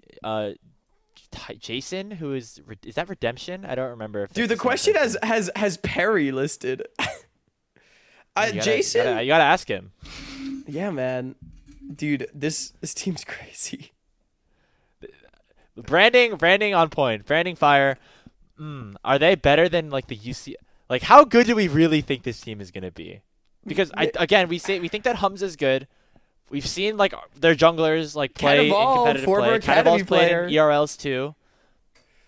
Jason, who is that Redemption? I don't remember. Dude, the question has Perry listed. Jason, you gotta ask him. Yeah, man. Dude, this team's crazy. Branding on point. Branding fire. Are they better than like the UC? Like, how good do we really think this team is gonna be? Because we think that Humza's good. We've seen like their junglers like play in competitive play. Cannibals played in ERLs too.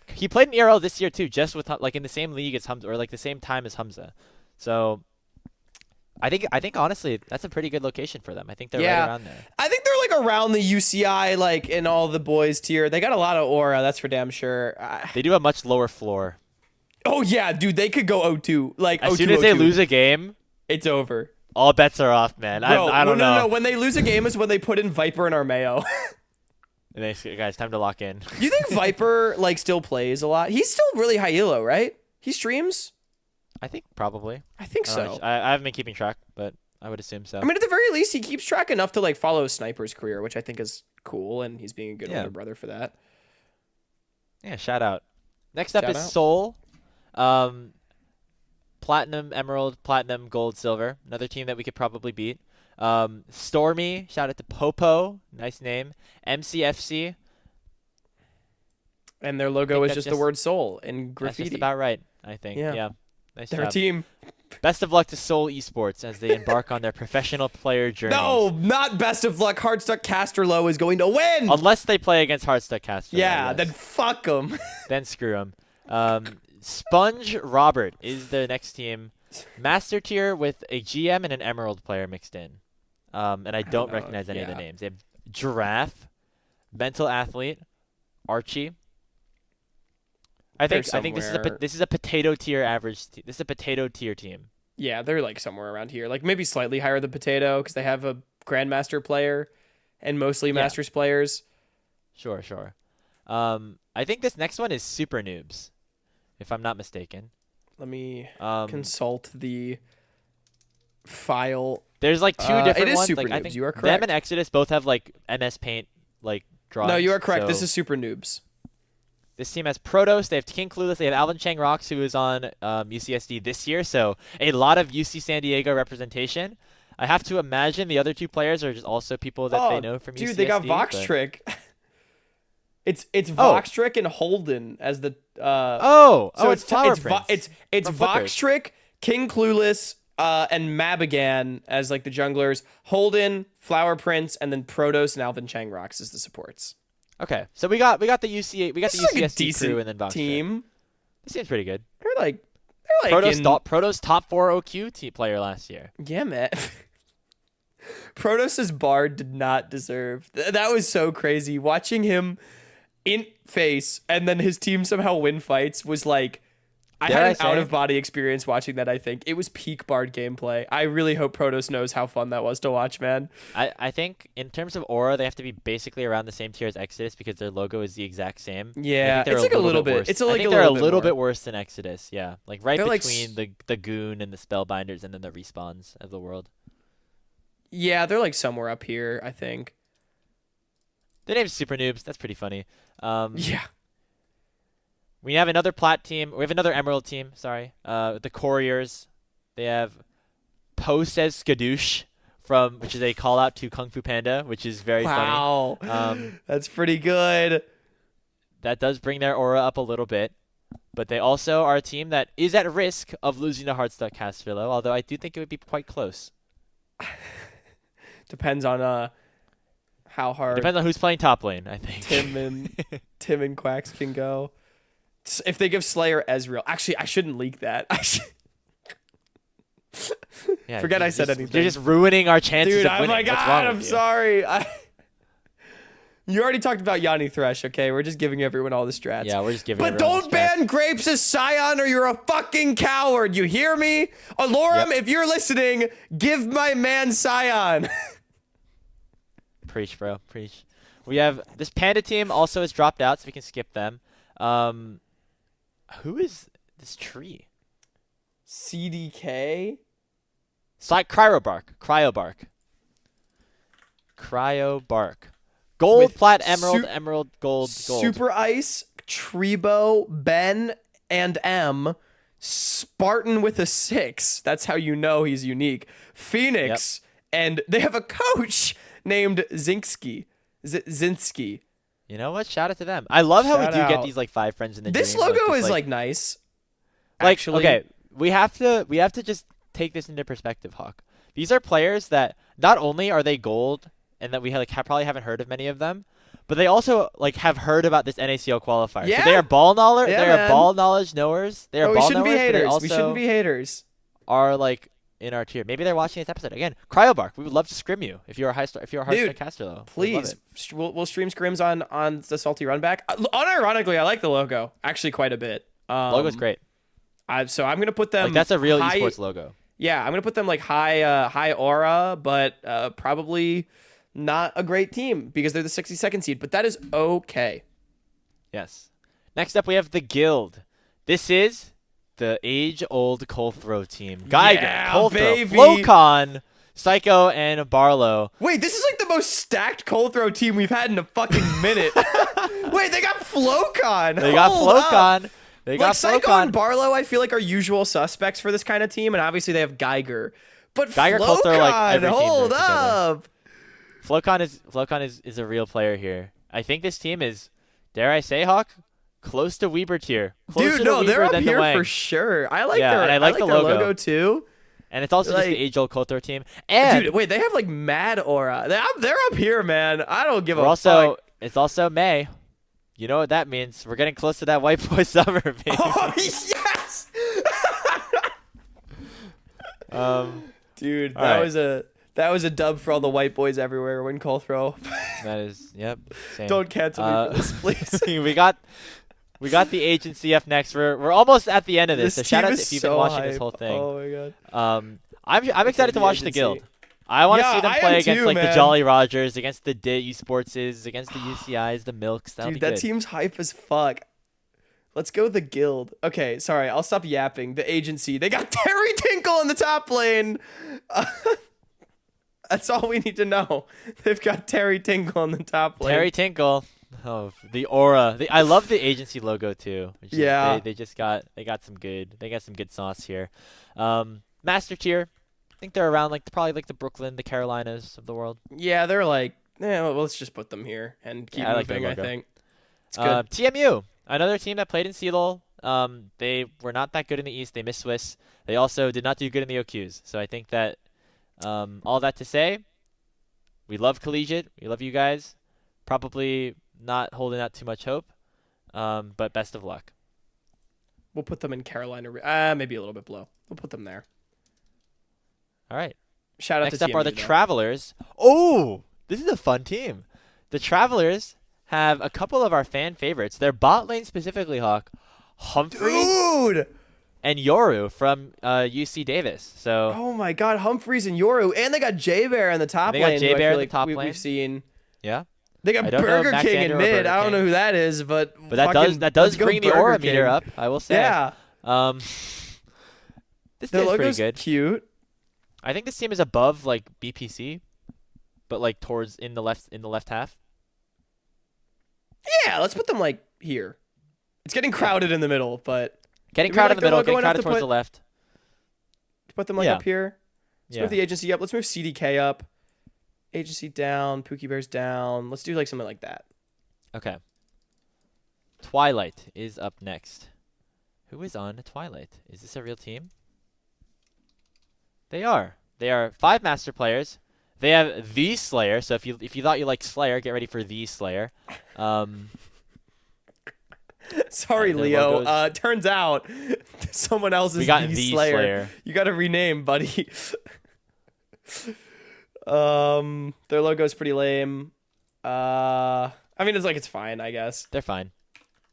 He played in ERL this year too, just with like in the same league as Humza, or like the same time as Humza. So I think honestly that's a pretty good location for them. I think they're right around there. I think they're like around the UCI, like in all the boys tier. They got a lot of aura, that's for damn sure. They do a much lower floor. Oh yeah, dude, they could go 0-2. Like as soon as they lose a game, it's over. All bets are off, man. Bro, I don't know. No. When they lose a game is when they put in Viper and Armeo. Guys, time to lock in. You think Viper like still plays a lot? He's still really high elo, right? He streams? I think probably. I think so. I haven't been keeping track, but I would assume so. I mean, at the very least, he keeps track enough to like follow Sniper's career, which I think is cool, and he's being a good older brother for that. Yeah, shout out. Next up is Seoul. Platinum, Emerald, Platinum, Gold, Silver. Another team that we could probably beat. Stormy, shout out to Popo. Nice name. MCFC. And their logo is just the word Seoul in graffiti. That's just about right, I think. Yeah. Nice Their job. team. Best of luck to Seoul Esports as they embark on their professional player journey. No, not best of luck. Hardstuck Casterlow is going to win. Unless they play against Hardstuck Casterlow. Yeah, then fuck them. Then screw them. Sponge Robert is the next team. Master tier with a GM and an Emerald player mixed in. And I don't recognize any of the names. They have Giraffe, Mental Athlete, Archie. I think this is a potato tier average. This is a potato tier team. Yeah, they're like somewhere around here, like maybe slightly higher than potato because they have a Grandmaster player and mostly Masters players. Sure. I think this next one is Supernoobs, if I'm not mistaken. Let me consult the file. There's like two different it is ones. Supernoobs. Like, I think you are correct. them and Exodus both have like MS Paint like drawings. No, you are correct. This is Supernoobs. This team has Protos. They have King Clueless. They have Alvin Chang Rocks, who is on UCSD this year. So a lot of UC San Diego representation. I have to imagine the other two players are just also people that they know from UCSD. Dude, they got Voxtrick. It's Voxtrick and Holden as the. It's Flower Prince. It's Voxtrick, King Clueless, and Mabigan as like the junglers. Holden, Flower Prince, and then Protos and Alvin Chang Rocks as the supports. Okay, so we got the UCSD crew and then Voxtrick. Team. This seems pretty good. They're like Protos top 4 OQ player last year. Yeah, man. Protos' Bard did not deserve. That was so crazy. Watching him in face and then his team somehow win fights was like, I had an out-of-body experience watching that, I think. It was peak Bard gameplay. I really hope Protos knows how fun that was to watch, man. I think in terms of aura, they have to be basically around the same tier as Exodus because their logo is the exact same. Yeah, it's like a little bit. It's like they're a little bit worse than Exodus, yeah. Like right between the Goon and the Spellbinders and then the Respawns of the world. Yeah, they're like somewhere up here, I think. The name's Supernoobs. That's pretty funny. Yeah. We have another Plat team. We have another Emerald team. Sorry. The Couriers. They have Po Says Skadoosh which is a call out to Kung Fu Panda, which is very funny. That's pretty good. That does bring their aura up a little bit. But they also are a team that is at risk of losing to Hardstuck Casterlow, although I do think it would be quite close. Depends on how hard. Depends on who's playing top lane, I think. Tim and Quacks can go. If they give Slayer Ezreal. Actually, I shouldn't leak that. Forget I said anything. You're just ruining our chances of winning. Oh my God, I'm sorry. You already talked about Yanni Thresh, okay? We're just giving everyone all the strats. Yeah, we're just giving But don't ban Grapes as Scion or you're a fucking coward. You hear me? Alorum, if you're listening, give my man Scion. Preach, bro. Preach. We have this Panda team also has dropped out, so we can skip them. Who is this tree? CDK? Cryobark. Gold, with Plat, Emerald, Gold. Super Ice, Trebo, Ben, and M. Spartan with a 6. That's how you know he's unique. Phoenix. And they have a coach named Zinski. Zinsky. You know what? Shout out to them. I love how we Shout do out. get these like 5 friends in the This dream. logo Just, is like nice. Like Actually. okay, we have to just take this into perspective, Hawk. These are players that not only are they gold and that we probably haven't heard of many of them, but they also like have heard about this NACL qualifier. Yeah. So they are ball knowledge. Yeah, they are man. ball knowledge knowers. They are we ball shouldn't knowers. be haters. But they also We shouldn't be haters. are like in our tier. Maybe they're watching this episode again. Cryobark. We would love to scrim you if you're a Hardstuck Casterlow. Please, we'll stream scrims on the Salty Runback. Unironically, I like the logo actually quite a bit. Logo's great. So I'm gonna put them. Like that's a real high, esports logo. Yeah, I'm gonna put them like high aura, but probably not a great team because they're the 62nd seed. But that is okay. Yes. Next up, we have the Guild. This is the age-old Colthrow team. Geiger, Yeah, Colthrow, baby. Flocon, Psycho, and Barlow. Wait, this is like the most stacked Colthrow team we've had in a fucking minute. Wait, they got Flocon. They got Hold up. Flocon. They got Like Psycho Flocon. and Barlow, I feel like are usual suspects for this kind of team, and obviously they have Geiger. But Geiger, Flocon, Colthrow, like, every team hold they're together. up. Flocon is a real player here. I think this team is, dare I say, Hawk, close to Weber tier. Closer Dude, no, to they're Weber up than here the Wang. for sure. I like Yeah, their, and I like the their logo. logo too. And it's also just like- the age-old Colthrow team. And Dude, wait, they have like mad aura. They're up here, man. I don't give we're a also, fuck. it's also May. You know what that means. We're getting close to that white boy summer, baby. Oh, yes! Dude, all right. that was a dub for all the white boys everywhere when Colthrow. That is, yep. Same. Don't cancel me for this, please. we got the H and CF next. We're almost at the end of this. So shout team out is if you've so been watching hype. this whole thing. Oh my god. I'm excited to watch the agency. Guild. I want to Yeah, see them I play am against too, like the man. Jolly Rogers, against the Dih Esports, against the UCIs, the Milks. That'll Dude, be that good. team's hype as fuck. Let's go the Guild. Okay, sorry, I'll stop yapping. The agency. They got Terry Tinkle in the top lane. That's all we need to know. They've got Terry Tinkle in the top lane. Terry Tinkle. Oh, the aura. I love the agency logo too. Yeah. They got some good sauce here. Master tier. I think they're around probably like the Brooklyn, the Carolinas of the world. Yeah, they're like, well, let's just put them here and keep Yeah, I like their moving, I logo. think. It's good. TMU, another team that played in CELOL. They were not that good in the East. They missed Swiss. They also did not do good in the OQs. So I think that all that to say, we love Collegiate. We love you guys. Probably not holding out too much hope, but best of luck. We'll put them in Carolina. Maybe a little bit below. We'll put them there. All right. Shout out Next to up TMU, are the though. Travelers. Oh, this is a fun team. The Travelers have a couple of our fan favorites. Their bot lane specifically, Hawk, Humphreys Dude! and Yoru from UC Davis. So Oh my god, Humphreys and Yoru. And they got J-Bear in the top They got lane. who I J-Bear feel in the like top we've lane. seen. yeah, They got I don't know if Burger Max King Ander in or mid. Burger I don't King. know who that is, but but that does let's go bring the Burger aura King. meter up. I will say. Yeah. This Their team's pretty logo's good. cute. I think this team is above like BPC, but like towards in the left half. Yeah, let's put them like here. It's getting crowded in the middle, but Getting Do we crowded like in the middle, the logo getting enough crowded to towards put- the left. put them like Yeah. up here. Let's Yeah. move the agency up. Let's move CDK up. Agency down. Pookie Bears down. Let's do like something like that. Okay. Twilight is up next. Who is on Twilight? Is this a real team? They are. They are 5 master players. They have the Slayer. So if you thought you liked Slayer, get ready for the Slayer. Sorry, And their Leo. logos- Turns out someone else is We got the the Slayer. Slayer. You got to rename, buddy. Their logo's pretty lame. I mean, it's fine, I guess. They're fine.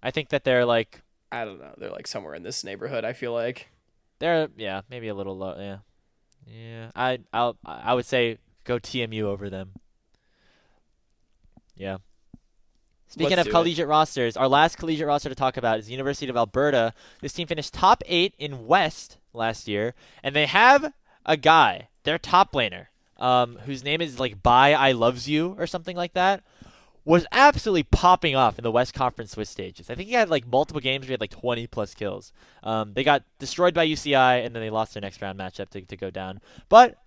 I think that they're like I don't know. They're like somewhere in this neighborhood, I feel like. yeah, maybe a little low. Yeah. Yeah. I would say go TMU over them. Yeah. Speaking Let's of do it. collegiate rosters, our last collegiate roster to talk about is the University of Alberta. This team finished top 8 in West last year, and they have a guy, their top laner, whose name is like Bye I Loves You or something like that, was absolutely popping off in the West Conference Swiss stages. I think he had like multiple games where he had like 20 plus kills. They got destroyed by UCI, and then they lost their next round matchup to go down. But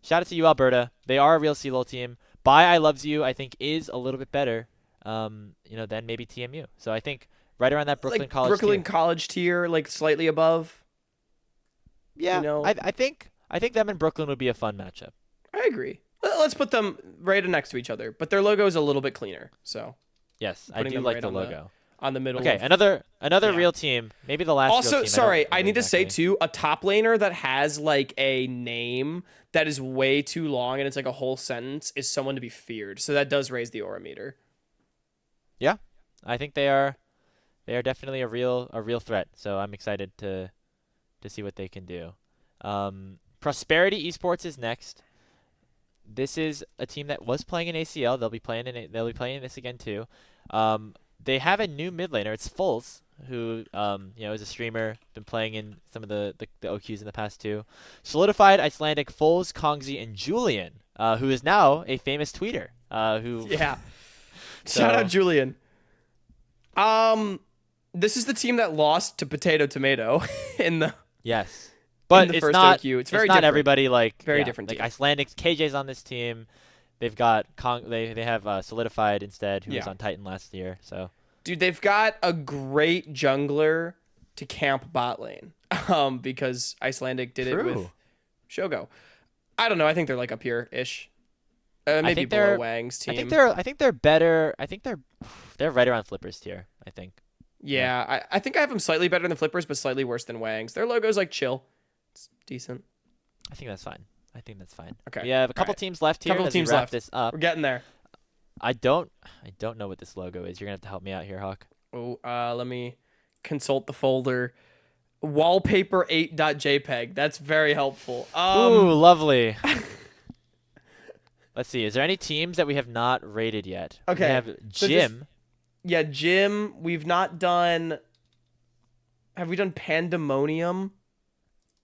shout out to UAlberta. They are a real CELOL team. by I Loves You, I think is a little bit better, than maybe TMU. So I think right around that Brooklyn College tier. College tier, like slightly above. Yeah, I think them and Brooklyn would be a fun matchup. I agree. Let's put them right next to each other, but their logo is a little bit cleaner. So yes, I do like the logo. On the middle. Okay, another real team. Maybe the last. Also, real team. sorry, I need to say too, a top laner that has like a name that is way too long and it's like a whole sentence is someone to be feared. So that does raise the aura meter. Yeah, I think they are definitely a real threat. So I'm excited to see what they can do. Prosperity Esports is next. This is a team that was playing in ACL. They'll be playing this again too. They have a new mid laner. It's Fulls, who is a streamer, been playing in some of the OQs in the past too. Solidified Icelandic Fulls, Kongzi, and Julian, who is now a famous tweeter. Shout out Julian. This is the team that lost to Potato Tomato in the but in the it's first not OQ. It's very not everybody different. Like Icelandics, KJ's on this team. They've got they have Solidified instead, who was on Titan last year. So, dude, they've got a great jungler to camp bot lane. Because Icelandic did it with Shogo. I don't know. I think they're like up here ish. Maybe below Wang's team. I think they're better. I think they're right around Flippers tier. I think. Yeah, I think I have them slightly better than Flippers, but slightly worse than Wang's. Their logo's like chill. It's decent. I think that's fine. Okay. We have a couple teams left here. Couple teams left. This up. We're getting there. I don't know what this logo is. You're gonna have to help me out here, Hawk. Oh, let me consult the folder. Wallpaper8.jpg. That's very helpful. Ooh, lovely. Let's see. Is there any teams that we have not rated yet? Okay. We have Jim. Jim. We've not done. Have we done Pandemonium?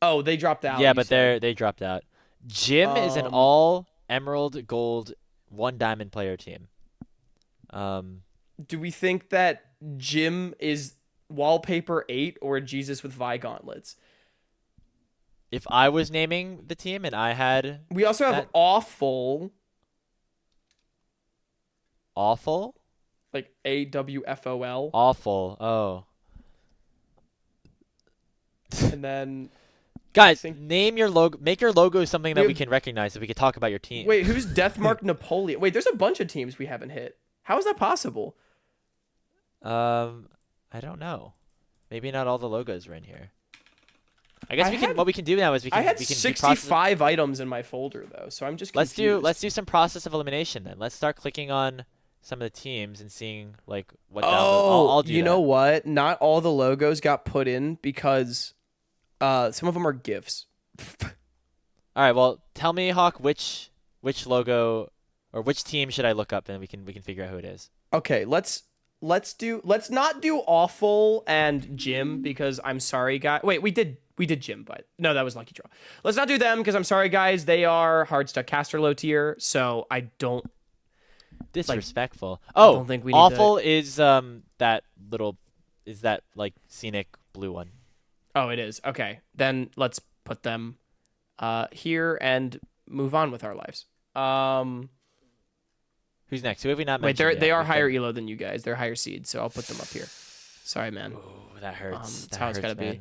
Oh, they dropped out. Yeah, but they dropped out. Jim is an all Emerald Gold 1 Diamond player team. Do we think that Jim is Wallpaper 8 or Jesus with Vi gauntlets? If I was naming the team and I had... We also have AWFOL. AWFOL? Like AWFOL. AWFOL. Oh. And then... Guys, name your logo. Make your logo something that we can recognize so we can talk about your team. Wait, who's Deathmark Napoleon? Wait, there's a bunch of teams we haven't hit. How is that possible? I don't know. Maybe not all the logos are in here. I guess what we can do now is we can. I had 65 items in my folder though, so I'm just confused. Let's do some process of elimination then. Let's start clicking on some of the teams and seeing like what. I'll do you know what? Not all the logos got put in because. Some of them are GIFs. All right. Well, tell me, Hawk, which logo or which team should I look up, and we can figure out who it is. Okay. Let's not do AWFOL and Jim because I'm sorry, guys. Wait, we did Jim, but no, that was Lucky Draw. Let's not do them because I'm sorry, guys. They are Hardstuck Casterlow tier, so I don't. Disrespectful. I don't think we need AWFOL is that like scenic blue one. Oh, it is. Okay. Then let's put them here and move on with our lives. Who's next? Who have we not mentioned? Wait, they are higher elo than you guys. They're higher seed, so I'll put them up here. Sorry, man. Ooh, that hurts. That's how it's got to be.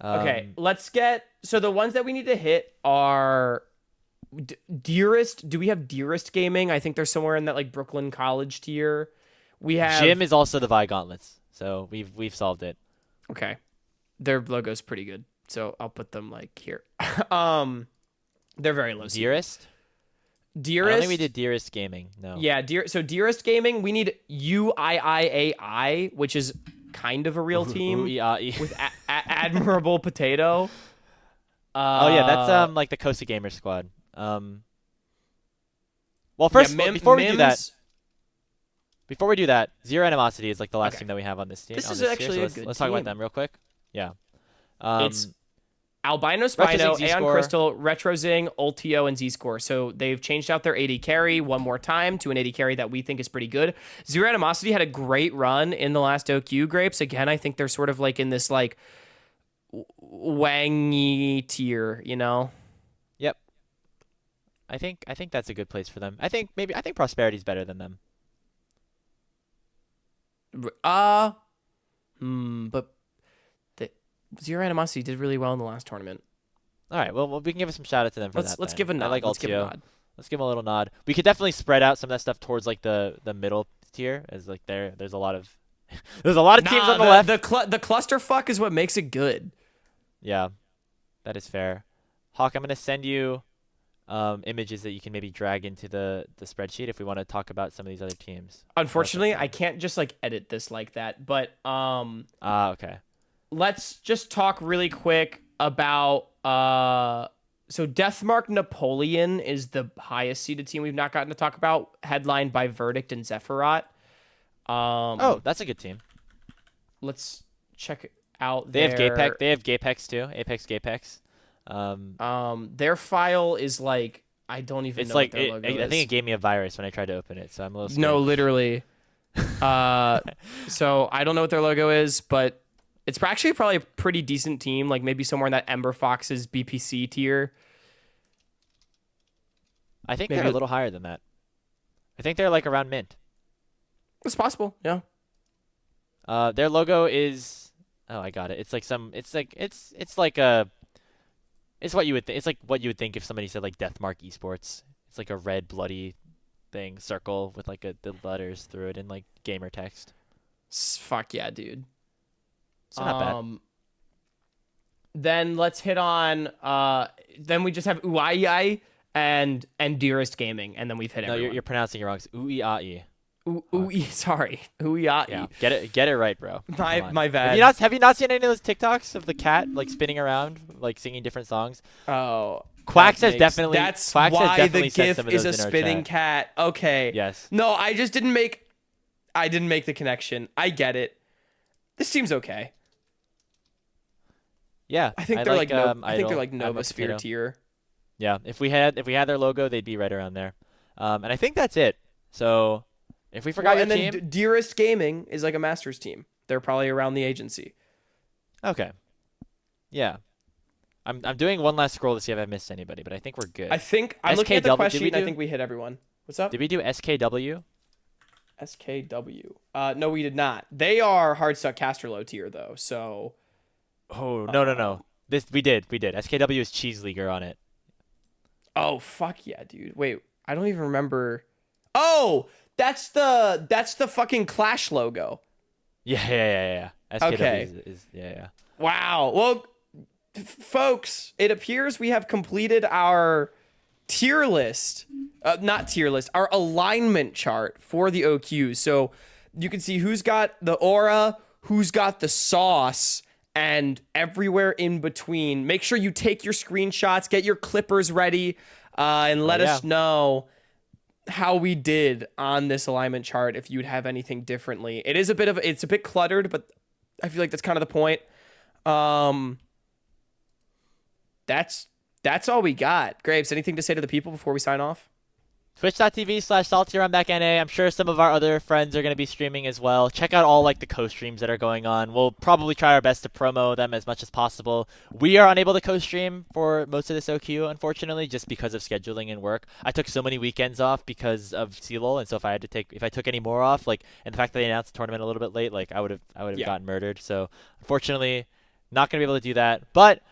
Okay, let's get... So the ones that we need to hit are... Dearest. Do we have Dearest Gaming? I think they're somewhere in that like Brooklyn College tier. We have... Jim is also the Vi Gauntlets, so we've solved it. Okay. Their logo's pretty good, so I'll put them like here. They're very low. Dearest? I don't think we did Dearest Gaming. No. Yeah, Dearest Gaming. We need UIIAI, which is kind of a real team with Admirable Potato. Oh yeah, that's like the Costa Gamer Squad. Well, first before we do that, Zero Animosity is like the last team that we have on this team. This is actually a good let's talk about them real quick. Yeah. It's Albino Spino, Aeon Crystal, RetroZing, Ultio, and Z-Score. So they've changed out their AD carry one more time to an AD carry that we think is pretty good. Zero Animosity had a great run in the last OQ Grapes. Again, I think they're sort of like in this like wangy tier, you know? Yep. I think that's a good place for them. I think Prosperity's better than them. But Zero Animosity did really well in the last tournament. All right, well we can give some shout out to them for that. Let's give a nod. I like Let's give a Altio. nod. Let's give them a little nod. We could definitely spread out some of that stuff towards like the middle tier, as like there's a lot of there's a lot of teams on the left. The clusterfuck is what makes it good. Yeah, that is fair. Hawk, I'm gonna send you images that you can maybe drag into the spreadsheet if we want to talk about some of these other teams. Unfortunately, I can't just like edit this like that. But okay. Let's just talk really quick about so Deathmark Napoleon is the highest seeded team we've not gotten to talk about, headlined by Verdict and Zephyrat. Oh, that's a good team. Let's check out They have Gapex. They have Gapex too. Apex Gapex. Their file is like I don't even know what their logo is. I think it gave me a virus when I tried to open it, so I'm a little scared. No, literally. So I don't know what their logo is, but it's actually probably a pretty decent team, like maybe somewhere in that Ember Foxes BPC tier. I think they're a little higher than that. I think they're like around mint. It's possible, yeah. Their logo is I got it. It's like it's what you would it's like what you would think if somebody said like Deathmark Esports. It's like a red bloody thing circle with like the letters through it in like gamer text. Fuck yeah, dude. So not bad. Then let's hit on then we just have UIIAI and Dearest Gaming, and then we've hit everyone. No, you're pronouncing it wrong. It's UIIAI. Sorry. UIIAI. Yeah, get it right, bro. My bad. Have you not seen any of those TikToks of the cat like spinning around, like singing different songs? Oh. Quacks has definitely. That's Quacks why has definitely the GIF is a in our spinning chat. cat. Okay. Yes. No, I didn't make the connection. I get it. This seems okay. Yeah. I think they're like Novasphere tier. Yeah. If we had their logo, they'd be right around there. And I think that's it. So if we forgot your team, then Dearest Gaming is like a Masters team. They're probably around the agency. Okay. Yeah. I'm doing one last scroll to see if I missed anybody, but I think we're good. I'm looking at the question. I think we hit everyone. What's up? Did we do SKW? SKW. No, we did not. They are Hardstuck Casterlow tier though. So. Oh no. We did. SKW is Cheese Leaguer on it. Oh fuck yeah, dude. Wait, I don't even remember. Oh, that's the fucking Clash logo. Yeah. SKW okay. is yeah. Wow. Well, folks, it appears we have completed our tier list. Not tier list. Our alignment chart for the OQs. So you can see who's got the aura, who's got the sauce, and everywhere in between. Make sure you take your screenshots, get your clippers ready, and let us know how we did on this alignment chart if you'd have anything differently. It's a bit cluttered, but I feel like that's kind of the point. That's all we got. Graves, anything to say to the people before we sign off? Twitch.tv/Salty Runback NA. I'm sure some of our other friends are going to be streaming as well. Check out all like the co-streams that are going on. We'll probably try our best to promo them as much as possible. We are unable to co-stream for most of this OQ, unfortunately, just because of scheduling and work. I took so many weekends off because of CLOL, and so if I took any more off, like, and the fact that they announced the tournament a little bit late, like I would have gotten murdered. So unfortunately, not going to be able to do that. But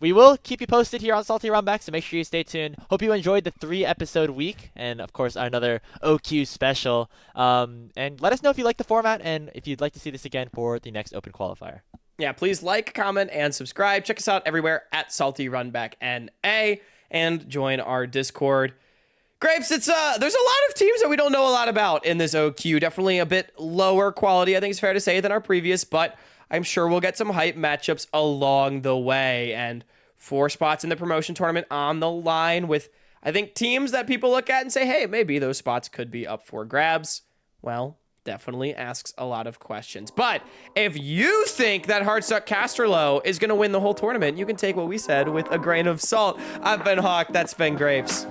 we will keep you posted here on Salty Runback, so make sure you stay tuned. Hope you enjoyed the 3-episode week, and of course another OQ special. And let us know if you like the format and if you'd like to see this again for the next Open Qualifier. Yeah, please like, comment, and subscribe. Check us out everywhere at Salty Runback NA, and join our Discord. Grapes, there's a lot of teams that we don't know a lot about in this OQ. Definitely a bit lower quality, I think it's fair to say, than our previous, but I'm sure we'll get some hype matchups along the way, and 4 spots in the promotion tournament on the line with, I think, teams that people look at and say, hey, maybe those spots could be up for grabs. Well, definitely asks a lot of questions. But if you think that Hardstuck Casterlow is going to win the whole tournament, you can take what we said with a grain of salt. I've been Hawk. That's been Grapes.